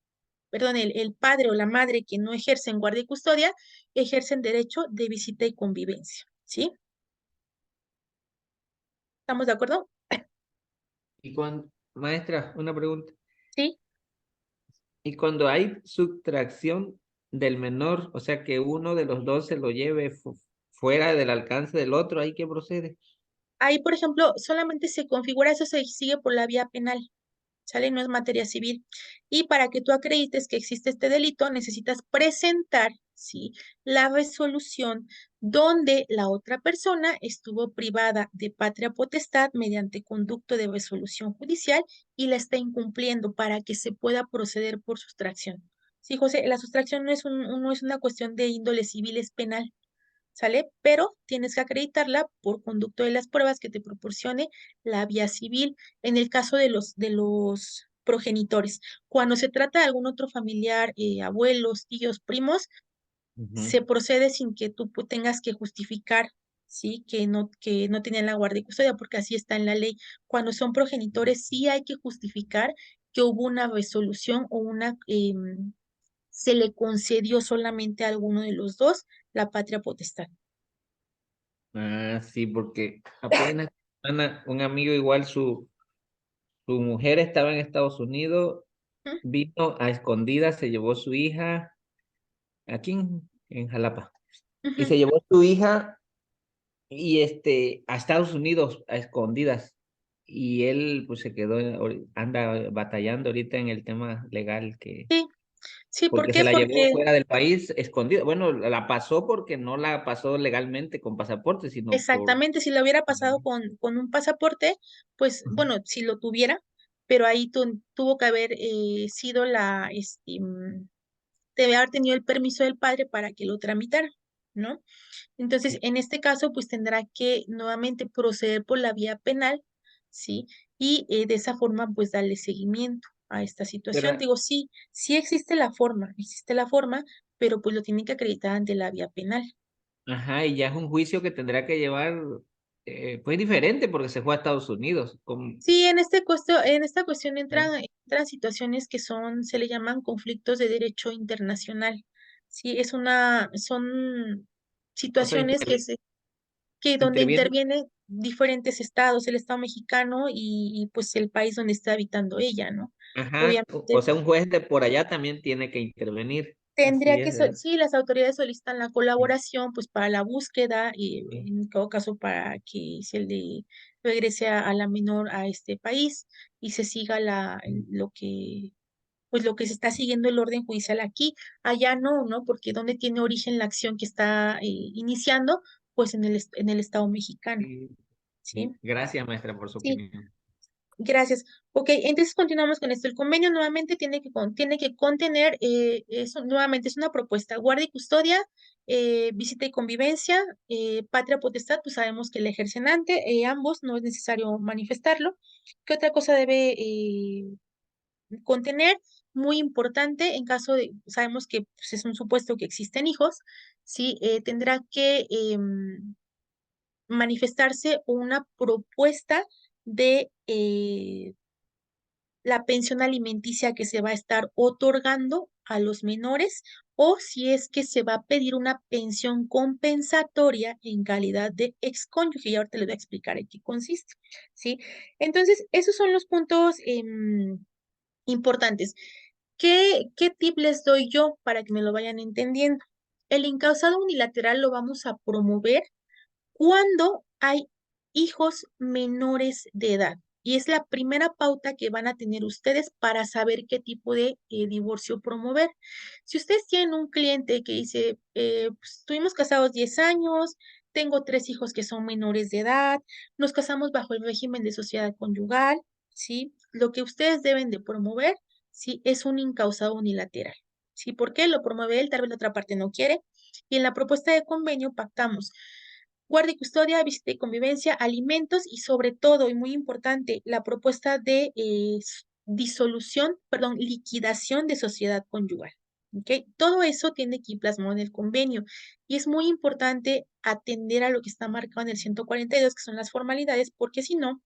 perdón, el padre o la madre que no ejercen guardia y custodia, ejercen derecho de visita y convivencia, ¿sí? ¿Estamos de acuerdo? Y cuando, maestra, una pregunta. Sí. Y cuando hay subtracción del menor, o sea, que uno de los dos se lo lleve fuera del alcance del otro, ¿ahí qué procede? Ahí, por ejemplo, solamente se configura, eso se sigue por la vía penal, ¿sale? No es materia civil. Y para que tú acredites que existe este delito, necesitas presentar, ¿sí? La resolución donde la otra persona estuvo privada de patria potestad mediante conducto de resolución judicial y la está incumpliendo para que se pueda proceder por sustracción. Sí, José, la sustracción no es una cuestión de índole civil, es penal. ¿Sale? Pero tienes que acreditarla por conducto de las pruebas que te proporcione la vía civil en el caso de los progenitores. Cuando se trata de algún otro familiar, abuelos, tíos, primos, Ujú. se procede sin que tú tengas que justificar, ¿sí? Que no tenían la guardia y custodia, porque así está en la ley. Cuando son progenitores, sí hay que justificar que hubo una resolución o se le concedió solamente a alguno de los dos la patria potestad. Ah, sí, porque apenas un amigo igual, su mujer estaba en Estados Unidos, Ujú, vino a escondidas, se llevó su hija aquí en Jalapa, y ujú. se llevó su hija y a Estados Unidos a escondidas. Y él pues se quedó, anda batallando ahorita en el tema legal Sí, sí, ¿por porque qué? se la llevó Porque fuera del país escondida. Bueno, la pasó porque no la pasó legalmente con pasaporte, sino por... exactamente, si lo hubiera pasado con un pasaporte, pues bueno, si lo tuviera, pero ahí tuvo que haber sido debe haber tenido el permiso del padre para que lo tramitara, ¿no? Entonces, en este caso, pues tendrá que nuevamente proceder por la vía penal, ¿sí? Y de esa forma, pues darle seguimiento a esta situación. Pero, Digo, sí, sí existe la forma, pero pues lo tienen que acreditar ante la vía penal. ajá, y ya es un juicio que tendrá que llevar, pues diferente porque se fue a Estados Unidos. Sí, en esta cuestión entran situaciones que se le llaman conflictos de derecho internacional. Sí, son O sea, situaciones que donde interviene, intervienen diferentes estados, el estado mexicano pues el país donde está habitando ella, ¿no? ajá, o Obviamente sea, un juez de por allá también tiene que intervenir. Así tendría es, ¿verdad? sí, las autoridades solicitan la Sí, colaboración pues para la búsqueda y sí, en todo caso para que se le regrese a la menor a este país y se siga lo que se está siguiendo el orden judicial aquí. Allá no, ¿no? Porque ¿dónde tiene origen la acción que está iniciando? Pues en el estado mexicano, sí, ¿sí? sí. Gracias, maestra, por su Sí, opinión. gracias. Ok, entonces continuamos con esto. El convenio nuevamente tiene que contener, eso nuevamente es una propuesta, guardia y custodia, visita y convivencia, patria potestad, pues sabemos que la ejercen ambos, no es necesario manifestarlo. ¿Qué otra cosa debe contener? Muy importante, en caso de, sabemos que pues, es un supuesto que existen hijos, ¿sí? Tendrá que manifestarse una propuesta de la pensión alimenticia que se va a estar otorgando a los menores o si es que se va a pedir una pensión compensatoria en calidad de excónyuge. Y ahorita les voy a explicar en qué consiste, ¿sí? Entonces, esos son los puntos importantes. ¿Qué tip les doy yo para que me lo vayan entendiendo? El encausado unilateral lo vamos a promover cuando hay hijos menores de edad. Y es la primera pauta que van a tener ustedes para saber qué tipo de divorcio promover. Si ustedes tienen un cliente que dice, pues, estuvimos casados 10 años, tengo 3 hijos que son menores de edad, nos casamos bajo el régimen de sociedad conyugal, ¿sí? Lo que ustedes deben de promover, ¿sí? Es un incausado unilateral. ¿Sí? ¿Por qué? Lo promueve él, tal vez la otra parte no quiere. Y en la propuesta de convenio pactamos guardia y custodia, visita y convivencia, alimentos y sobre todo, y muy importante, la propuesta de liquidación de sociedad conyugal. ¿Ok? Todo eso tiene que ir plasmado en el convenio y es muy importante atender a lo que está marcado en el 142, que son las formalidades, porque si no,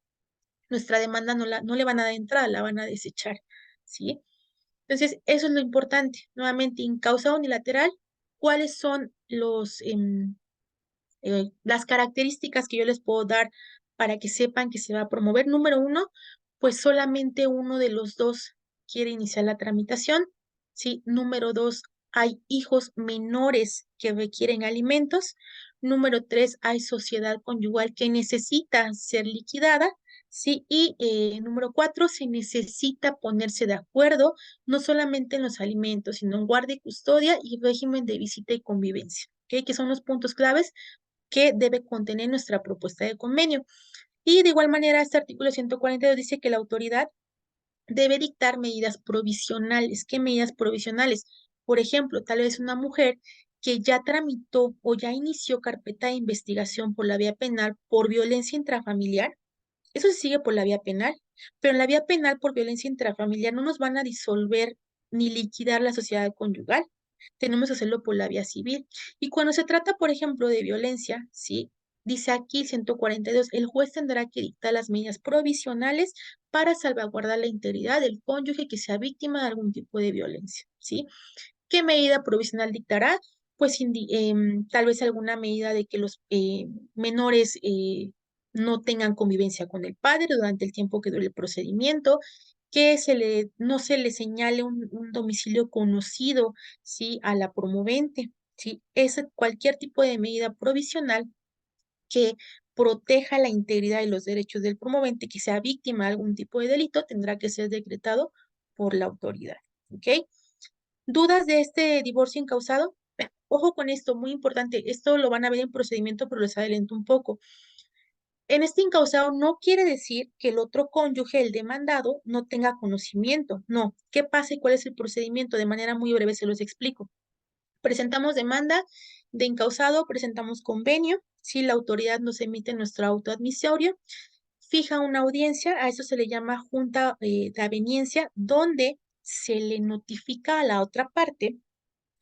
nuestra demanda no le van a dar entrada, la van a desechar. ¿Sí? Entonces, eso es lo importante. Nuevamente, en causa unilateral, ¿cuáles son las características que yo les puedo dar para que sepan que se va a promover? Número uno, pues solamente uno de los dos quiere iniciar la tramitación, ¿sí? Número dos, hay hijos menores que requieren alimentos. Número tres, hay sociedad conyugal que necesita ser liquidada, ¿sí? Y número cuatro, se necesita ponerse de acuerdo, no solamente en los alimentos, sino en guardia y custodia y régimen de visita y convivencia, ¿ok? Que son los puntos claves que debe contener nuestra propuesta de convenio. Y de igual manera, este artículo 142 dice que la autoridad debe dictar medidas provisionales. ¿Qué medidas provisionales? Por ejemplo, tal vez una mujer que ya tramitó o ya inició carpeta de investigación por la vía penal por violencia intrafamiliar, eso se sigue por la vía penal, pero en la vía penal por violencia intrafamiliar no nos van a disolver ni liquidar la sociedad conyugal. Tenemos que hacerlo por la vía civil. Y cuando se trata, por ejemplo, de violencia, ¿sí? Dice aquí 142, el juez tendrá que dictar las medidas provisionales para salvaguardar la integridad del cónyuge que sea víctima de algún tipo de violencia, ¿sí? ¿Qué medida provisional dictará? pues tal vez alguna medida de que los menores no tengan convivencia con el padre durante el tiempo que dure el procedimiento, que no se le señale un domicilio conocido, ¿sí? A la promovente, ¿sí? Cualquier tipo de medida provisional que proteja la integridad y los derechos del promovente, que sea víctima de algún tipo de delito, tendrá que ser decretado por la autoridad, ¿ok? ¿Dudas de este divorcio incausado? Vean, ojo con esto, muy importante, esto lo van a ver en procedimiento, pero les adelanto un poco. En este incausado no quiere decir que el otro cónyuge, el demandado, no tenga conocimiento. No. ¿Qué pasa y cuál es el procedimiento? De manera muy breve se los explico. Presentamos demanda de incausado, presentamos convenio. Si la autoridad nos emite nuestro auto admisorio, fija una audiencia, a eso se le llama junta de aveniencia, donde se le notifica a la otra parte,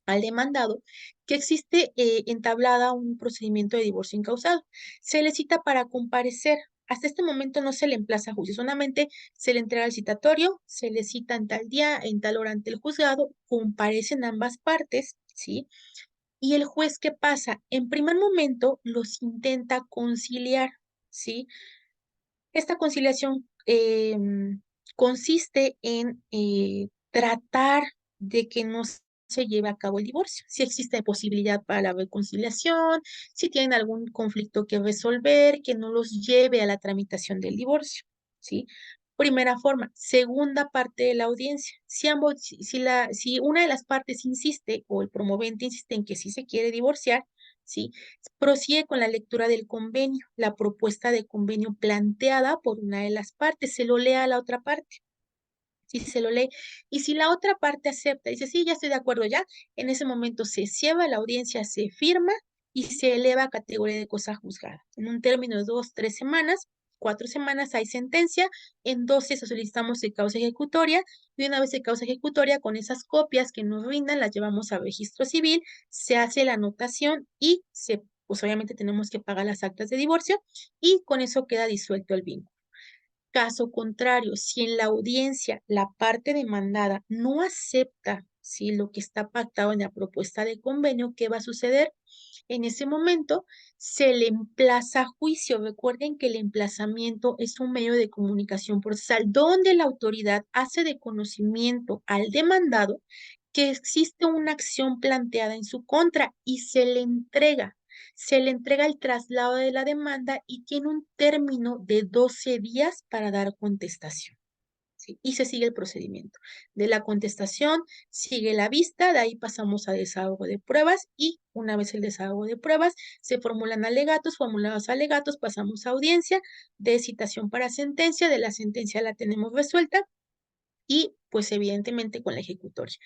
al demandado, que existe entablada un procedimiento de divorcio incausado. Se le cita para comparecer. Hasta este momento no se le emplaza a juicio, solamente se le entrega el citatorio, se le cita en tal día, en tal hora ante el juzgado, comparecen ambas partes, ¿sí? Y el juez, ¿qué pasa? En primer momento los intenta conciliar, ¿sí? Esta conciliación consiste en tratar de que no se lleve a cabo el divorcio. Si existe posibilidad para la reconciliación, si tienen algún conflicto que resolver, que no los lleve a la tramitación del divorcio, ¿sí? Primera forma. Segunda parte de la audiencia. Si una de las partes insiste o el promovente insiste en que sí se quiere divorciar, ¿sí? Prosigue con la lectura del convenio, la propuesta de convenio planteada por una de las partes, se lo lee a la otra parte. Si se lo lee, y si la otra parte acepta, dice, sí, ya estoy de acuerdo ya, en ese momento se lleva la audiencia, se firma y se eleva a categoría de cosa juzgada. En un término de 2, 3 semanas, 4 semanas hay sentencia, en 12 solicitamos de causa ejecutoria, y una vez de causa ejecutoria, con esas copias que nos rindan, las llevamos a registro civil, se hace la anotación y pues obviamente tenemos que pagar las actas de divorcio, y con eso queda disuelto el vínculo. Caso contrario, si en la audiencia la parte demandada no acepta, ¿sí? Lo que está pactado en la propuesta de convenio, ¿qué va a suceder? En ese momento se le emplaza a juicio. Recuerden que el emplazamiento es un medio de comunicación procesal donde la autoridad hace de conocimiento al demandado que existe una acción planteada en su contra y se le entrega el traslado de la demanda y tiene un término de 12 días para dar contestación, ¿sí? Y se sigue el procedimiento. De la contestación sigue la vista, de ahí pasamos a desahogo de pruebas y una vez el desahogo de pruebas se formulan alegatos, formulados alegatos, pasamos a audiencia de citación para sentencia, de la sentencia la tenemos resuelta y pues evidentemente con la ejecutoria.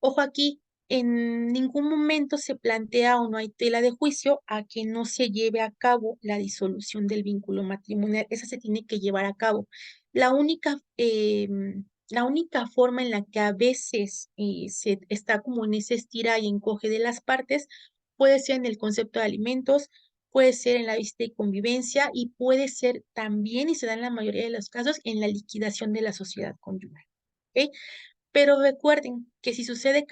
Ojo aquí, en ningún momento se plantea o no hay tela de juicio a que no se lleve a cabo la disolución del vínculo matrimonial. Esa se tiene que llevar a cabo. La única, la única forma en la que a veces se está como en ese estira y encoge de las partes puede ser en el concepto de alimentos, puede ser en la visita y convivencia y puede ser también, y se da en la mayoría de los casos, en la liquidación de la sociedad conyugal. ¿Ok? Pero recuerden que si sucede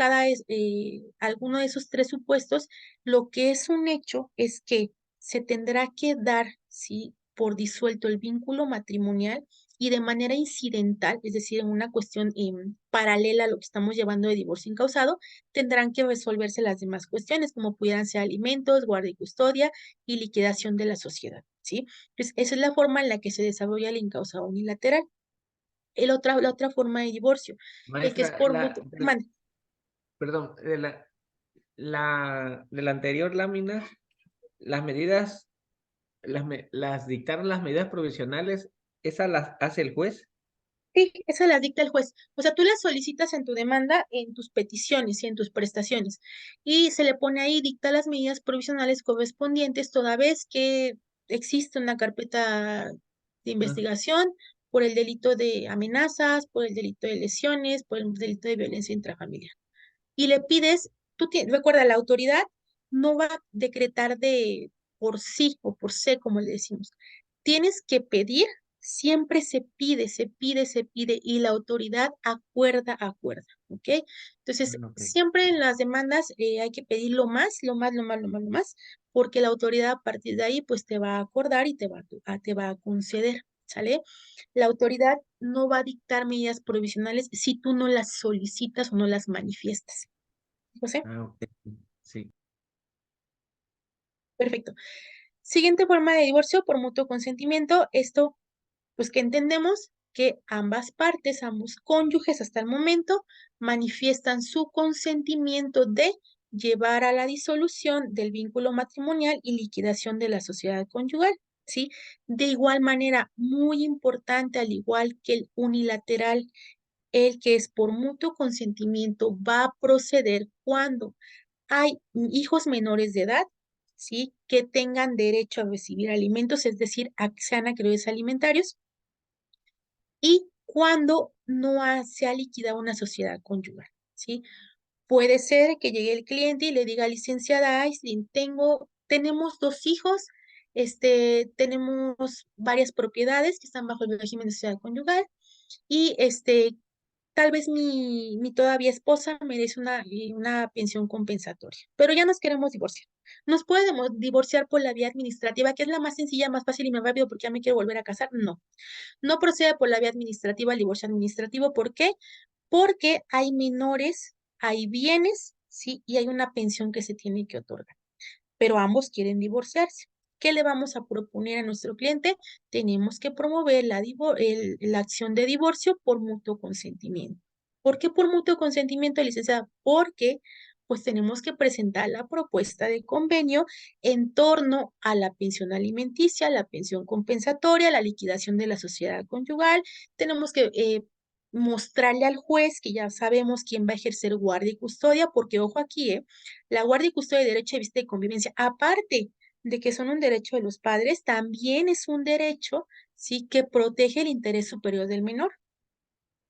alguno de esos tres supuestos, lo que es un hecho es que se tendrá que dar, ¿sí? Por disuelto el vínculo matrimonial y de manera incidental, es decir, en una cuestión paralela a lo que estamos llevando de divorcio incausado, tendrán que resolverse las demás cuestiones, como pudieran ser alimentos, guardia y custodia y liquidación de la sociedad, ¿sí? Pues esa es la forma en la que se desarrolla el incausado unilateral. La otra forma de divorcio, el que es Maestra, por mutuo. Mande. perdón, de la anterior lámina, las medidas, las dictaron las medidas provisionales, ¿esas las hace el juez? Sí, esa la dicta el juez. O sea, tú las solicitas en tu demanda, en tus peticiones y en tus prestaciones. Y se le pone ahí, dicta las medidas provisionales correspondientes toda vez que existe una carpeta de Ah, investigación por el delito de amenazas, por el delito de lesiones, por el delito de violencia intrafamiliar. Y le pides, recuerda, la autoridad no va a decretar de por sí o por se, como le decimos. Tienes que pedir, siempre se pide, y la autoridad acuerda, ¿ok? Entonces, Ok. siempre en las demandas hay que pedir lo más, lo más, porque la autoridad a partir de ahí, pues te va a acordar y te va a conceder, ¿sale? La autoridad no va a dictar medidas provisionales si tú no las solicitas o no las manifiestas. ¿José? Ok. Sí. Perfecto. Siguiente forma de divorcio por mutuo consentimiento. Esto, pues que entendemos que ambas partes, ambos cónyuges hasta el momento, manifiestan su consentimiento de llevar a la disolución del vínculo matrimonial y liquidación de la sociedad conyugal, ¿sí? De igual manera, muy importante, al igual que el unilateral, el que es por mutuo consentimiento va a proceder cuando hay hijos menores de edad, ¿sí? Que tengan derecho a recibir alimentos, es decir, a que sean acreedores alimentarios, y cuando no se ha liquidado una sociedad conyugal, ¿sí? Puede ser que llegue el cliente y le diga, licenciada Aislinn, tenemos 2 hijos, tenemos varias propiedades que están bajo el régimen de sociedad conyugal, y tal vez mi todavía esposa merece una pensión compensatoria, pero ya nos queremos divorciar. ¿Nos podemos divorciar por la vía administrativa, que es la más sencilla, más fácil y más rápido porque ya me quiero volver a casar? No, no procede por la vía administrativa el divorcio administrativo. ¿Por qué? Porque hay menores, hay bienes, ¿sí? Y hay una pensión que se tiene que otorgar, pero ambos quieren divorciarse. ¿Qué le vamos a proponer a nuestro cliente? Tenemos que promover la acción de divorcio por mutuo consentimiento. ¿Por qué por mutuo consentimiento, licenciada? Porque pues tenemos que presentar la propuesta de convenio en torno a la pensión alimenticia, la pensión compensatoria, la liquidación de la sociedad conyugal. Tenemos que mostrarle al juez que ya sabemos quién va a ejercer guardia y custodia, porque ojo aquí, la guardia y custodia de derecho de visita y convivencia, aparte de que son un derecho de los padres, también es un derecho, sí, que protege el interés superior del menor.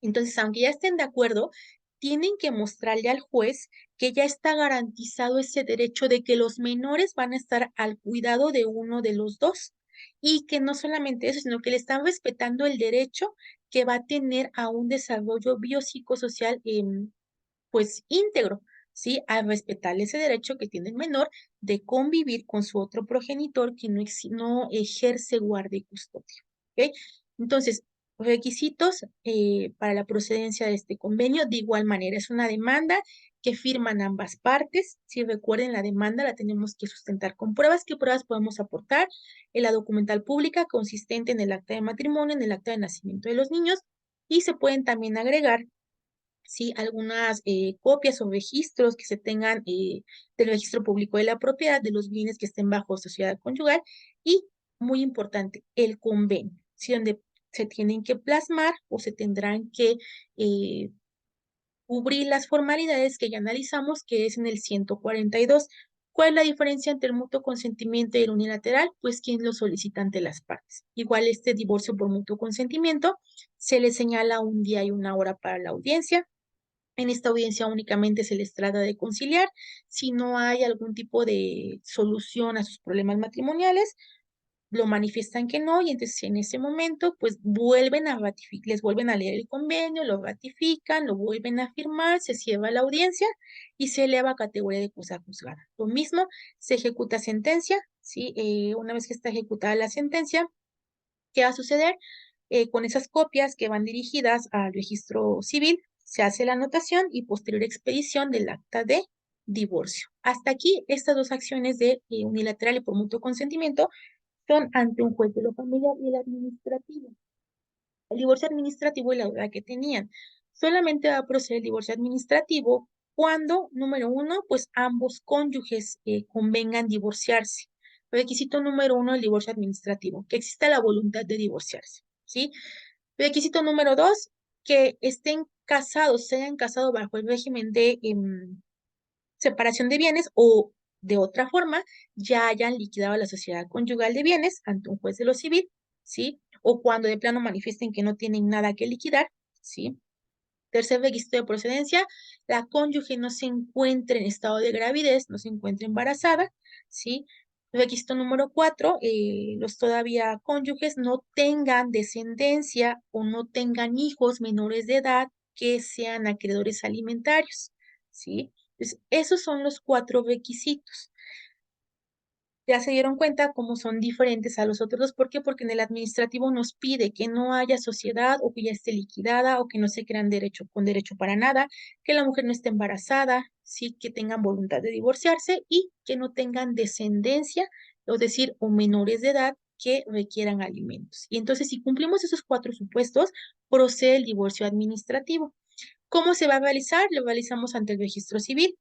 Entonces, aunque ya estén de acuerdo, tienen que mostrarle al juez que ya está garantizado ese derecho de que los menores van a estar al cuidado de uno de los dos, y que no solamente eso, sino que le están respetando el derecho que va a tener a un desarrollo biopsicosocial pues íntegro, ¿sí? A respetar ese derecho que tiene el menor de convivir con su otro progenitor que no ejerce guardia y custodia, ¿ok? Entonces, requisitos para la procedencia de este convenio, de igual manera, es una demanda que firman ambas partes. Si recuerden, la demanda la tenemos que sustentar con pruebas. ¿Qué pruebas podemos aportar? En la documental pública consistente en el acta de matrimonio, en el acta de nacimiento de los niños, y se pueden también agregar, sí, algunas copias o registros que se tengan del registro público de la propiedad, de los bienes que estén bajo sociedad conyugal, y, muy importante, el convenio, ¿sí? Donde se tienen que plasmar o se tendrán que eh, cubrir las formalidades que ya analizamos, que es en el 142. ¿Cuál es la diferencia entre el mutuo consentimiento y el unilateral? Pues quién lo solicita ante las partes. Igual este divorcio por mutuo consentimiento, se le señala un día y una hora para la audiencia. En esta audiencia únicamente se les trata de conciliar. Si no hay algún tipo de solución a sus problemas matrimoniales, lo manifiestan que no, y entonces en ese momento pues vuelven a ratificar, les vuelven a leer el convenio, lo ratifican, lo vuelven a firmar, se cierra la audiencia y se eleva a categoría de cosa juzgada. Lo mismo, se ejecuta sentencia, ¿sí? Una vez que está ejecutada la sentencia, ¿qué va a suceder? Con esas copias que van dirigidas al registro civil, se hace la anotación y posterior expedición del acta de divorcio. Hasta aquí, estas dos acciones de unilateral y por mutuo consentimiento son ante un juez de lo familiar y el administrativo. El divorcio administrativo y la deuda que tenían. Solamente va a proceder el divorcio administrativo cuando, número uno, pues ambos cónyuges convengan divorciarse. Requisito número uno del divorcio administrativo, que exista la voluntad de divorciarse, ¿sí? Requisito número dos, que estén casados, se hayan casado bajo el régimen de separación de bienes, o de otra forma ya hayan liquidado la sociedad conyugal de bienes ante un juez de lo civil, ¿sí? O cuando de plano manifiesten que no tienen nada que liquidar, ¿sí? Tercer requisito de procedencia, la cónyuge no se encuentre en estado de gravidez, no se encuentre embarazada, ¿sí? Requisito número 4, los todavía cónyuges no tengan descendencia o no tengan hijos menores de edad que sean acreedores alimentarios, ¿sí? Entonces, esos son los 4 requisitos. Ya se dieron cuenta cómo son diferentes a los otros dos. ¿Por qué? Porque en el administrativo nos pide que no haya sociedad o que ya esté liquidada o que no se crean con derecho para nada, que la mujer no esté embarazada, sí, que tengan voluntad de divorciarse y que no tengan descendencia, es decir, o menores de edad que requieran alimentos. Y entonces, si cumplimos esos 4 supuestos, procede el divorcio administrativo. ¿Cómo se va a realizar? Lo realizamos ante el registro civil.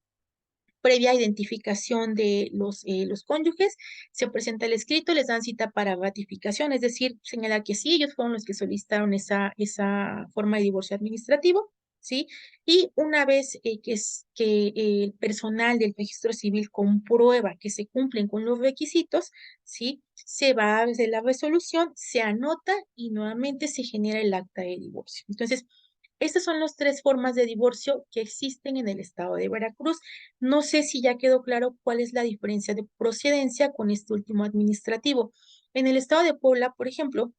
Previa identificación de los cónyuges, se presenta el escrito, les dan cita para ratificación, es decir, señalar que sí, ellos fueron los que solicitaron esa forma de divorcio administrativo, ¿sí? Y una vez que el personal del registro civil comprueba que se cumplen con los requisitos, ¿sí? Se va a hacer la resolución, se anota y nuevamente se genera el acta de divorcio. Entonces, estas son las 3 formas de divorcio que existen en el estado de Veracruz. No sé si ya quedó claro cuál es la diferencia de procedencia con este último administrativo. En el estado de Puebla, por ejemplo,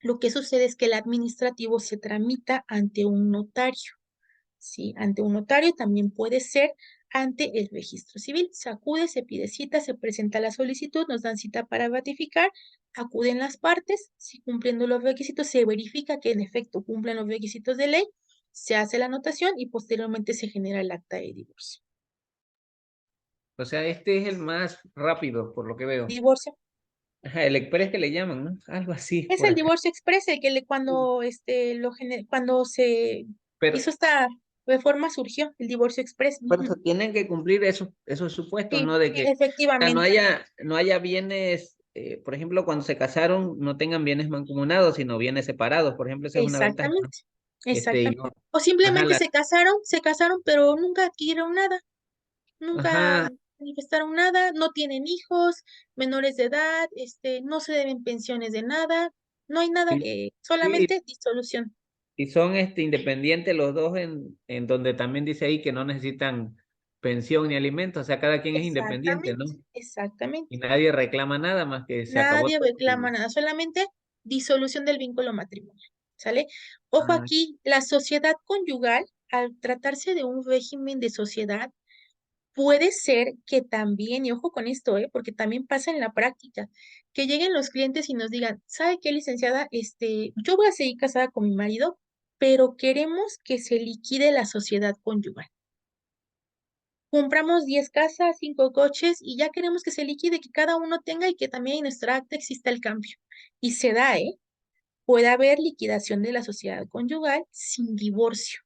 lo que sucede es que el administrativo se tramita ante un notario, ¿sí? Ante un notario, también puede ser ante el registro civil. Se acude, se pide cita, se presenta la solicitud, nos dan cita para ratificar, acuden las partes, si cumpliendo los requisitos se verifica que en efecto cumplen los requisitos de ley, se hace la anotación y posteriormente se genera el acta de divorcio. O sea, este es el más rápido, por lo que veo. Divorcio. Ajá, el express que le llaman, ¿no? Algo así Es por el acá. divorcio express, el que cuando se Pero, hizo esta reforma surgió el divorcio express. pero Ujú. tienen que cumplir esos supuestos, Sí, ¿no? De sí, que no efectivamente. haya bienes, por ejemplo, cuando se casaron, no tengan bienes mancomunados, sino bienes separados. Por ejemplo, esa es una ventaja, ¿no? Exactamente, Y exactamente. no, O ajá, simplemente se casaron, pero nunca adquirieron nada, nunca ajá, manifestaron nada, no tienen hijos, menores de edad, no se deben pensiones de nada, no hay nada, y, sí, solamente disolución. y son independientes los dos en donde también dice ahí que no necesitan pensión ni alimentos, o sea, cada quien es independiente, ¿no? Exactamente, Y exactamente. nadie reclama nada más que se acabó Nadie todo. reclama nada, solamente disolución del vínculo matrimonial, ¿sale? Ojo Ah, aquí, la sociedad conyugal, al tratarse de un régimen de sociedad, puede ser que también, y ojo con esto, porque también pasa en la práctica, que lleguen los clientes y nos digan, ¿sabe qué, licenciada? Yo voy a seguir casada con mi marido, pero queremos que se liquide la sociedad conyugal. Compramos 10 casas, 5 coches y ya queremos que se liquide, que cada uno tenga y que también en nuestra acta exista el cambio. Y se da, puede haber liquidación de la sociedad conyugal sin divorcio.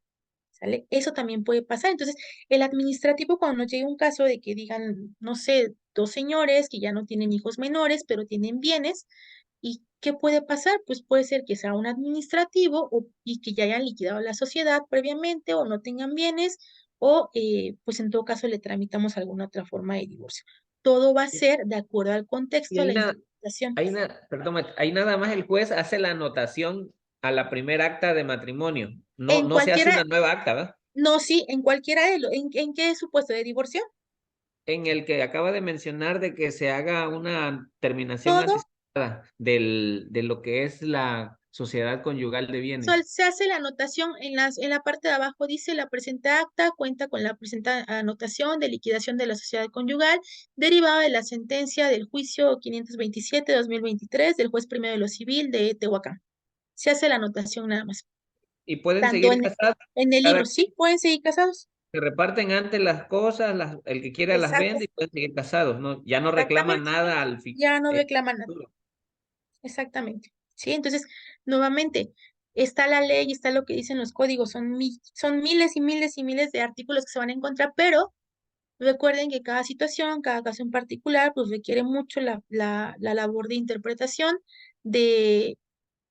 ¿Sale? Eso también puede pasar. Entonces, el administrativo, cuando nos llegue un caso de que digan, no sé, 2 señores que ya no tienen hijos menores, pero tienen bienes, ¿y qué puede pasar? Pues puede ser que sea un administrativo y que ya hayan liquidado la sociedad previamente o no tengan bienes, o pues en todo caso le tramitamos alguna otra forma de divorcio. Todo va a ser de acuerdo al y contexto, a la interpretación. perdón, ahí nada más el juez hace la anotación a la primera acta de matrimonio. No, En no se hace cualquiera, una nueva acta, ¿verdad? no, sí, en cualquiera de los, ¿en qué supuesto de divorcio? En el que acaba de mencionar de que se haga una terminación Todo anticipada de lo que es la sociedad conyugal de bienes. Se hace la anotación en la parte de abajo, dice la presente acta cuenta con la presente anotación de liquidación de la sociedad conyugal derivada de la sentencia del juicio 527/2023 del juez primero de lo civil de Tehuacán. Se hace la anotación nada más. Y pueden Tanto seguir casados, en el cada libro, quien sí, pueden seguir casados. se reparten antes las cosas, el que quiera las Exacto, vende y pueden seguir casados, ¿no? Ya no reclaman exactamente. nada al fin. Ya no reclaman nada. Exactamente. Sí, entonces, nuevamente, está la ley, está lo que dicen los códigos, son miles y miles y miles de artículos que se van a encontrar, pero recuerden que cada situación, cada caso en particular, pues requiere mucho la labor de interpretación, de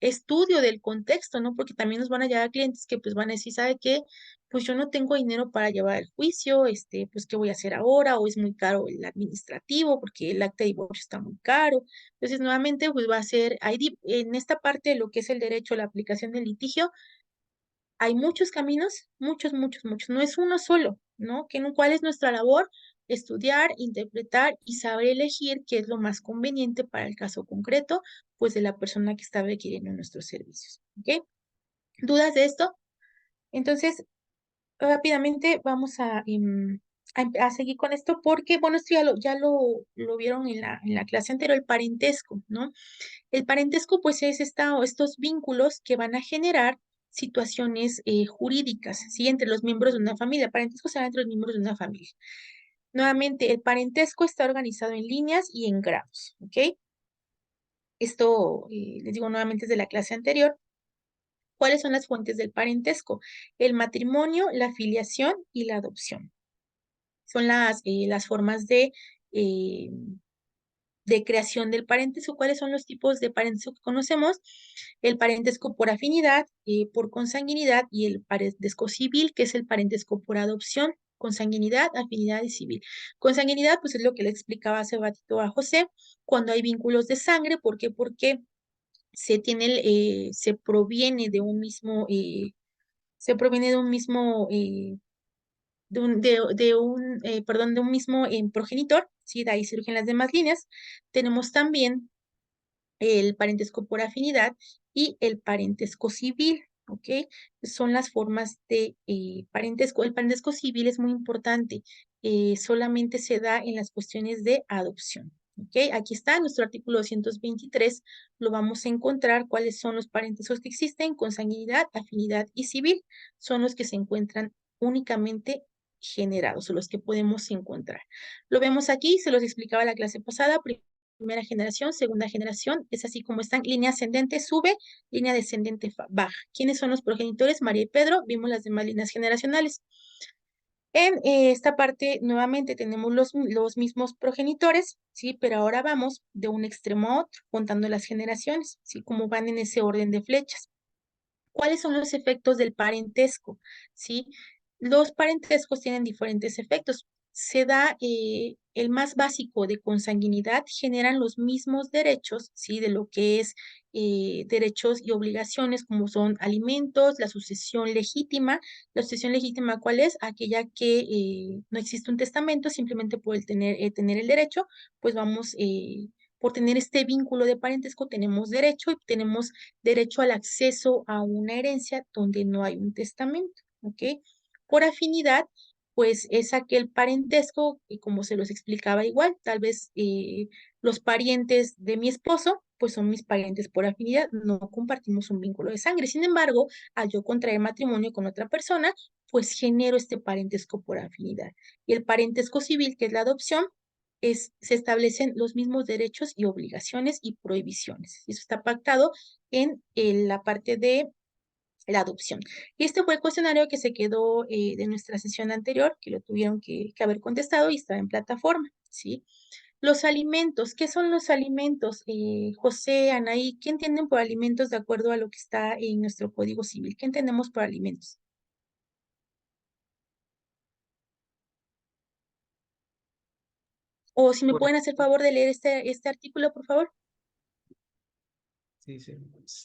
estudio del contexto, ¿no? Porque también nos van a llegar clientes que pues van a decir, ¿sabe qué? Pues yo no tengo dinero para llevar el juicio, pues ¿qué voy a hacer ahora? O es muy caro el administrativo porque el acta de divorcio está muy caro. Entonces, nuevamente, pues va a ser, en esta parte de lo que es el derecho a la aplicación del litigio, hay muchos caminos, muchos, muchos, muchos, no es uno solo, ¿no? ¿Cuál es nuestra labor? estudiar, interpretar y saber elegir qué es lo más conveniente para el caso concreto, pues de la persona que está requiriendo nuestros servicios. ¿Ok? ¿Dudas de esto? Entonces, rápidamente vamos a seguir con esto porque, bueno, esto ya lo vieron en la clase anterior, el parentesco, ¿no? El parentesco, pues, es estos vínculos que van a generar situaciones jurídicas, ¿sí? Entre los miembros de una familia. Parentesco se da entre los miembros de una familia. Nuevamente, el parentesco está organizado en líneas y en grados, ¿ok? Esto, les digo nuevamente, es de la clase anterior. ¿Cuáles son las fuentes del parentesco? El matrimonio, la filiación y la adopción. Son las formas eh, de creación del parentesco. ¿Cuáles son los tipos de parentesco que conocemos? El parentesco por afinidad, por consanguinidad y el parentesco civil, que es el parentesco por adopción, consanguinidad, afinidad y civil. Consanguinidad, pues es lo que le explicaba hace ratito a José, cuando hay vínculos de sangre. ¿Por qué? Porque se proviene de un mismo, de un mismo progenitor, ¿sí? De ahí surgen las demás líneas. Tenemos también el parentesco por afinidad y el parentesco civil, ¿ok? Son las formas de parentesco. El parentesco civil es muy importante, solamente se da en las cuestiones de adopción, ¿ok? Aquí está nuestro artículo 223, lo vamos a encontrar cuáles son los parentescos que existen: consanguinidad, afinidad y civil, son los que se encuentran únicamente generados o los que podemos encontrar. Lo vemos aquí, se los explicaba la clase pasada. Primera generación, segunda generación, es así como están: línea ascendente sube, línea descendente baja. ¿Quiénes son los progenitores? María y Pedro. Vimos las demás líneas generacionales. En esta parte, nuevamente, tenemos los mismos progenitores, ¿sí? Pero ahora vamos de un extremo a otro, contando las generaciones, ¿sí? Como van en ese orden de flechas. ¿Cuáles son los efectos del parentesco? ¿Sí? Los parentescos tienen diferentes efectos. Se da el más básico de consanguinidad, generan los mismos derechos, ¿sí? De lo que es derechos y obligaciones, como son alimentos, la sucesión legítima. La sucesión legítima, ¿cuál es? Aquella que no existe un testamento, simplemente por tener el derecho, pues vamos, por tener este vínculo de parentesco, tenemos derecho y tenemos derecho al acceso a una herencia donde no hay un testamento, ¿ok? Por afinidad, pues es aquel parentesco, y como se los explicaba igual, tal vez los parientes de mi esposo, pues son mis parientes por afinidad, no compartimos un vínculo de sangre. Sin embargo, al yo contraer matrimonio con otra persona, pues genero este parentesco por afinidad. Y el parentesco civil, que es la adopción, se establecen los mismos derechos y obligaciones y prohibiciones. Eso está pactado en la parte de la adopción. Y este fue el cuestionario que se quedó de nuestra sesión anterior, que lo tuvieron que haber contestado y está en plataforma, ¿sí? Los alimentos, ¿qué son los alimentos? José, Anaí, ¿qué entienden por alimentos de acuerdo a lo que está en nuestro Código Civil? ¿Qué entendemos por alimentos? O si me Por- pueden hacer favor de leer este artículo, por favor. sí, sí.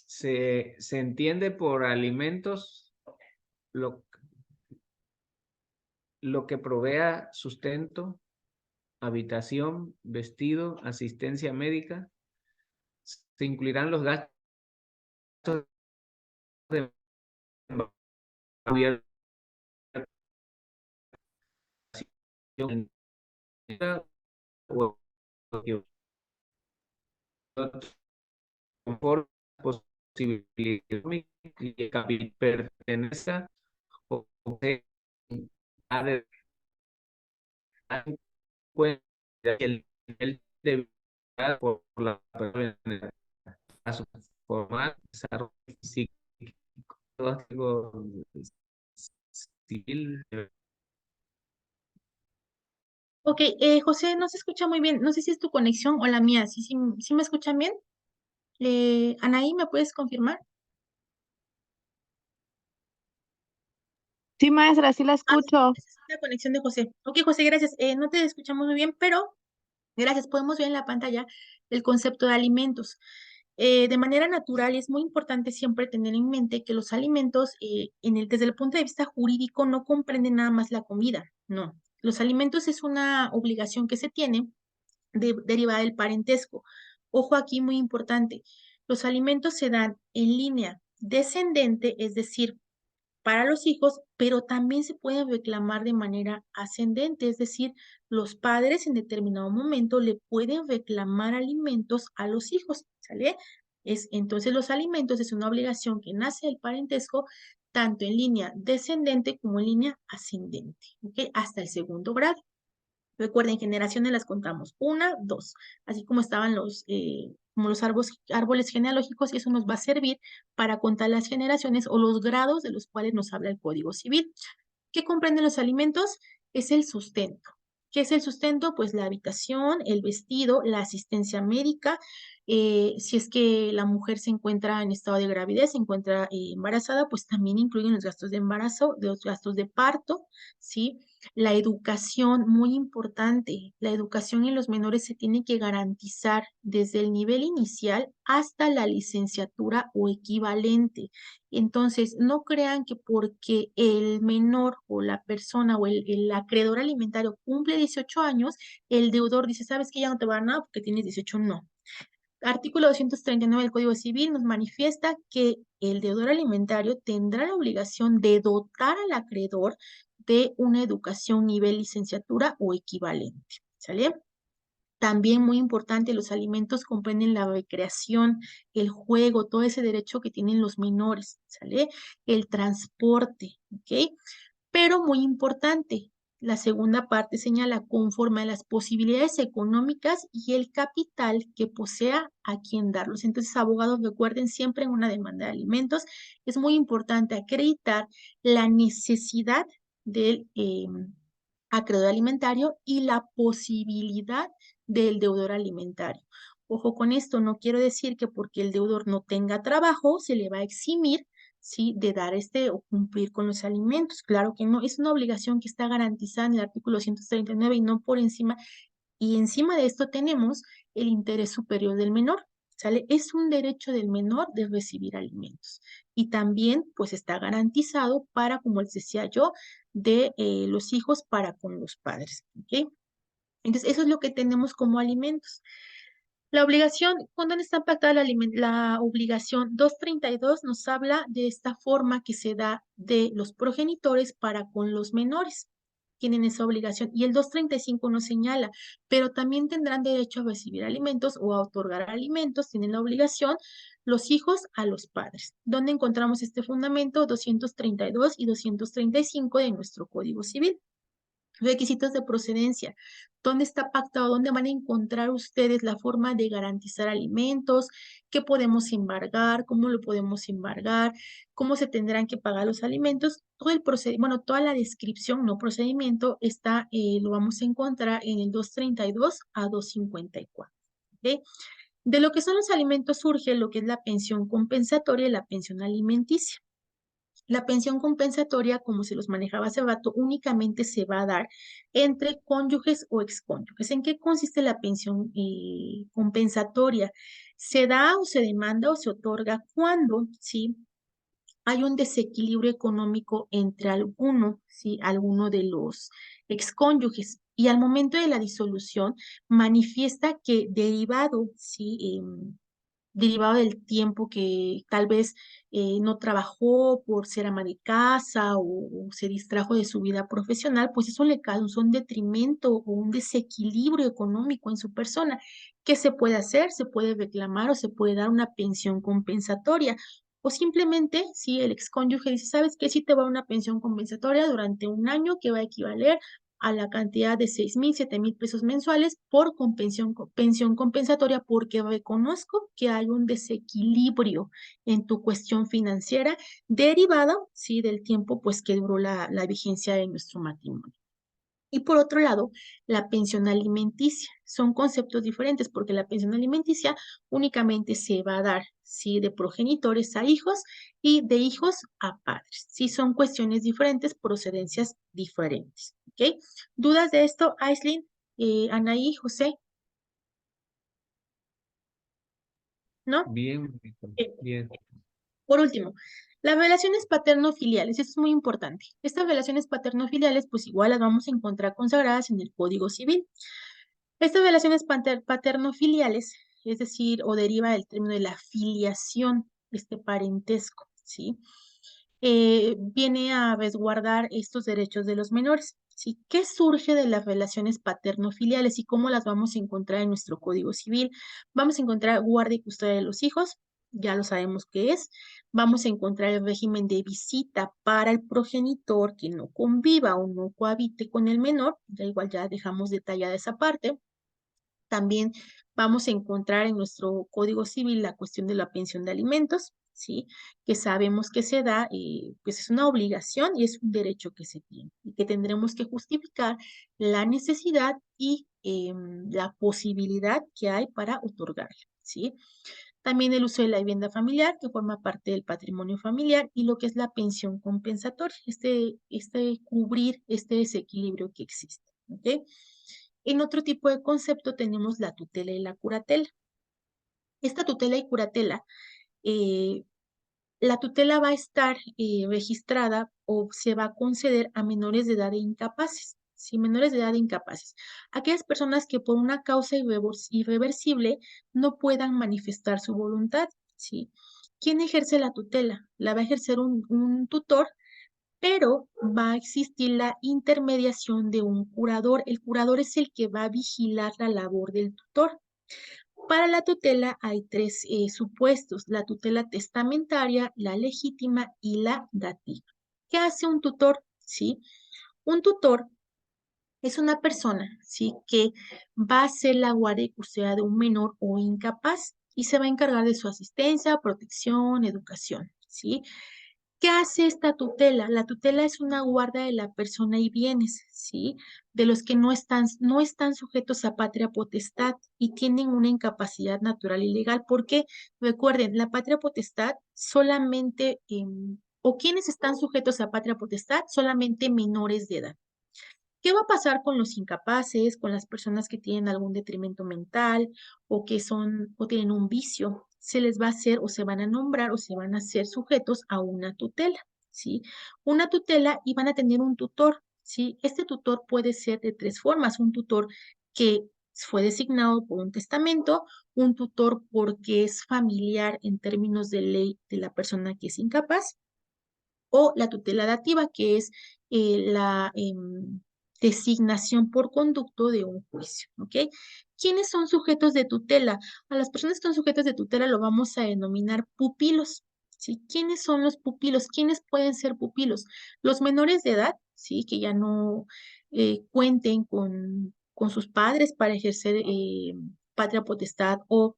Se entiende por alimentos lo, lo que provea sustento, habitación, vestido, asistencia médica. Se incluirán los gastos de gobierno o conforme posibilidad y capital pertenece o se ha de dar en cuenta el nivel de vida por la persona a su formal desarrollo psicológico civil. Ok, José, no se escucha muy bien. No sé si es tu conexión o la mía. ¿Sí me escuchan bien? Anaí, ¿me puedes confirmar? Sí, maestra, sí la Ah, escucho. esa es la conexión de José. Ok, José, gracias. No te escuchamos muy bien, pero gracias. Podemos ver en la pantalla el concepto de alimentos. De manera natural, es muy importante siempre tener en mente que los alimentos, desde el punto de vista jurídico, no comprenden nada más la comida, no. Los alimentos es una obligación que se tiene derivada del parentesco. Ojo aquí, muy importante. Los alimentos se dan en línea descendente, es decir, para los hijos, pero también se pueden reclamar de manera ascendente, es decir, los padres en determinado momento le pueden reclamar alimentos a los hijos, ¿sale? Entonces los alimentos es una obligación que nace del parentesco tanto en línea descendente como en línea ascendente, ¿ok? Hasta el segundo grado. Recuerden, generaciones las contamos, 1, 2, así como estaban como los árboles genealógicos, y eso nos va a servir para contar las generaciones o los grados de los cuales nos habla el Código Civil. ¿Qué comprenden los alimentos? Es el sustento. ¿Qué es el sustento? Pues la habitación, el vestido, la asistencia médica. Si es que la mujer se encuentra en estado de gravidez, se encuentra embarazada, pues también incluyen los gastos de embarazo, los gastos de parto, ¿sí? La educación, muy importante. La educación en los menores se tiene que garantizar desde el nivel inicial hasta la licenciatura o equivalente. Entonces, no crean que porque el menor o la persona o el acreedor alimentario cumple 18 años, el deudor dice, ¿sabes qué? Ya no te va a dar nada porque tienes 18, no. Artículo 239 del Código Civil nos manifiesta que el deudor alimentario tendrá la obligación de dotar al acreedor de una educación nivel licenciatura o equivalente, ¿sale? También muy importante, los alimentos comprenden la recreación, el juego, todo ese derecho que tienen los menores, ¿sale? El transporte, ¿ok? Pero muy importante, la segunda parte señala conforme a las posibilidades económicas y el capital que posea a quien darlos. Entonces, abogados, recuerden siempre en una demanda de alimentos, es muy importante acreditar la necesidad del acreedor alimentario y la posibilidad del deudor alimentario. Ojo con esto, no quiero decir que porque el deudor no tenga trabajo se le va a eximir, ¿sí?, de dar o cumplir con los alimentos. Claro que no, es una obligación que está garantizada en el artículo 139 y no por encima. Y encima de esto tenemos el interés superior del menor, ¿sale? Es un derecho del menor de recibir alimentos. Y también, pues, está garantizado para, como les decía yo, de los hijos para con los padres, ¿ok? Entonces, eso es lo que tenemos como alimentos. La obligación, ¿cuándo está pactada la obligación? 232 nos habla de esta forma que se da de los progenitores para con los menores. Tienen esa obligación. Y el 235 nos señala, pero también tendrán derecho a recibir alimentos o a otorgar alimentos, tienen la obligación, los hijos a los padres. ¿Dónde encontramos este fundamento? 232 y 235 de nuestro Código Civil. Requisitos de procedencia. ¿Dónde está pactado? ¿Dónde van a encontrar ustedes la forma de garantizar alimentos? ¿Qué podemos embargar? ¿Cómo lo podemos embargar? ¿Cómo se tendrán que pagar los alimentos? Todo el procedimiento, toda la descripción, no procedimiento, lo vamos a encontrar en el 232 a 254. ¿Ok? De lo que son los alimentos surge lo que es la pensión compensatoria y la pensión alimenticia. La pensión compensatoria, como se los manejaba hace rato, únicamente se va a dar entre cónyuges o excónyuges. ¿En qué consiste la pensión compensatoria? Se da o se demanda o se otorga cuando, ¿sí?, hay un desequilibrio económico entre alguno de los excónyuges. Y al momento de la disolución manifiesta que derivado del tiempo que tal vez no trabajó por ser ama de casa o se distrajo de su vida profesional, pues eso le causó un detrimento o un desequilibrio económico en su persona. ¿Qué se puede hacer? Se puede reclamar o se puede dar una pensión compensatoria. O simplemente, si el excónyuge dice, ¿sabes qué? Sí te va a dar una pensión compensatoria durante un año que va a equivaler a la cantidad de 6,000, 7,000 pesos mensuales por pensión compensatoria, porque reconozco que hay un desequilibrio en tu cuestión financiera derivado, sí, del tiempo pues que duró la vigencia de nuestro matrimonio. Y por otro lado, la pensión alimenticia. Son conceptos diferentes porque la pensión alimenticia únicamente se va a dar, ¿sí?, de progenitores a hijos y de hijos a padres. Sí, son cuestiones diferentes, procedencias diferentes. ¿Ok? ¿Dudas de esto, Aislinn, Anaí, José? ¿No? Bien, Eh, bien. Por último, las relaciones paterno-filiales, esto es muy importante. Estas relaciones paterno-filiales, pues igual las vamos a encontrar consagradas en el Código Civil. Estas relaciones paterno-filiales, es decir, o deriva del término de la filiación, este parentesco, ¿sí? Viene a resguardar estos derechos de los menores, ¿sí? ¿Qué surge de las relaciones paterno-filiales y cómo las vamos a encontrar en nuestro Código Civil? Vamos a encontrar guardia y custodia de los hijos, ya lo sabemos qué es. Vamos a encontrar el régimen de visita para el progenitor que no conviva o no cohabite con el menor, da igual ya dejamos detallada esa parte. También vamos a encontrar en nuestro Código Civil la cuestión de la pensión de alimentos, ¿sí? Que sabemos que se da, pues es una obligación y es un derecho que se tiene y que tendremos que justificar la necesidad y la posibilidad que hay para otorgarla, ¿sí? También el uso de la vivienda familiar, que forma parte del patrimonio familiar, y lo que es la pensión compensatoria, cubrir este desequilibrio que existe, ¿ok? En otro tipo de concepto tenemos la tutela y la curatela. Esta tutela y curatela, eh, la tutela va a estar registrada o se va a conceder a menores de edad e incapaces. Sí, menores de edad e incapaces. Aquellas personas que por una causa irreversible no puedan manifestar su voluntad. ¿Sí? ¿Quién ejerce la tutela? La va a ejercer un tutor, pero va a existir la intermediación de un curador. El curador es el que va a vigilar la labor del tutor. Para la tutela hay tres supuestos: la tutela testamentaria, la legítima y la dativa. ¿Qué hace un tutor? ¿Sí? Un tutor es una persona, ¿sí? Que va a ser la guardia y custodia de un menor o incapaz y se va a encargar de su asistencia, protección, educación, ¿sí? ¿Qué hace esta tutela? La tutela es una guarda de la persona y bienes, ¿sí? De los que no están sujetos a patria potestad y tienen una incapacidad natural y legal. Porque, recuerden, la patria potestad solamente, o quienes están sujetos a patria potestad, solamente menores de edad. ¿Qué va a pasar con los incapaces, con las personas que tienen algún detrimento mental o que son o tienen un vicio? Se les va a hacer o se van a nombrar o se van a hacer sujetos a una tutela, ¿sí? Una tutela y van a tener un tutor, ¿sí? Este tutor puede ser de tres formas: un tutor que fue designado por un testamento, un tutor porque es familiar en términos de ley de la persona que es incapaz, o la tutela dativa, que es la designación por conducto de un juicio, ¿ok? ¿Quiénes son sujetos de tutela? A las personas que son sujetos de tutela lo vamos a denominar pupilos, ¿sí? ¿Quiénes son los pupilos? ¿Quiénes pueden ser pupilos? Los menores de edad, ¿sí? Que ya no cuenten con sus padres para ejercer patria potestad o,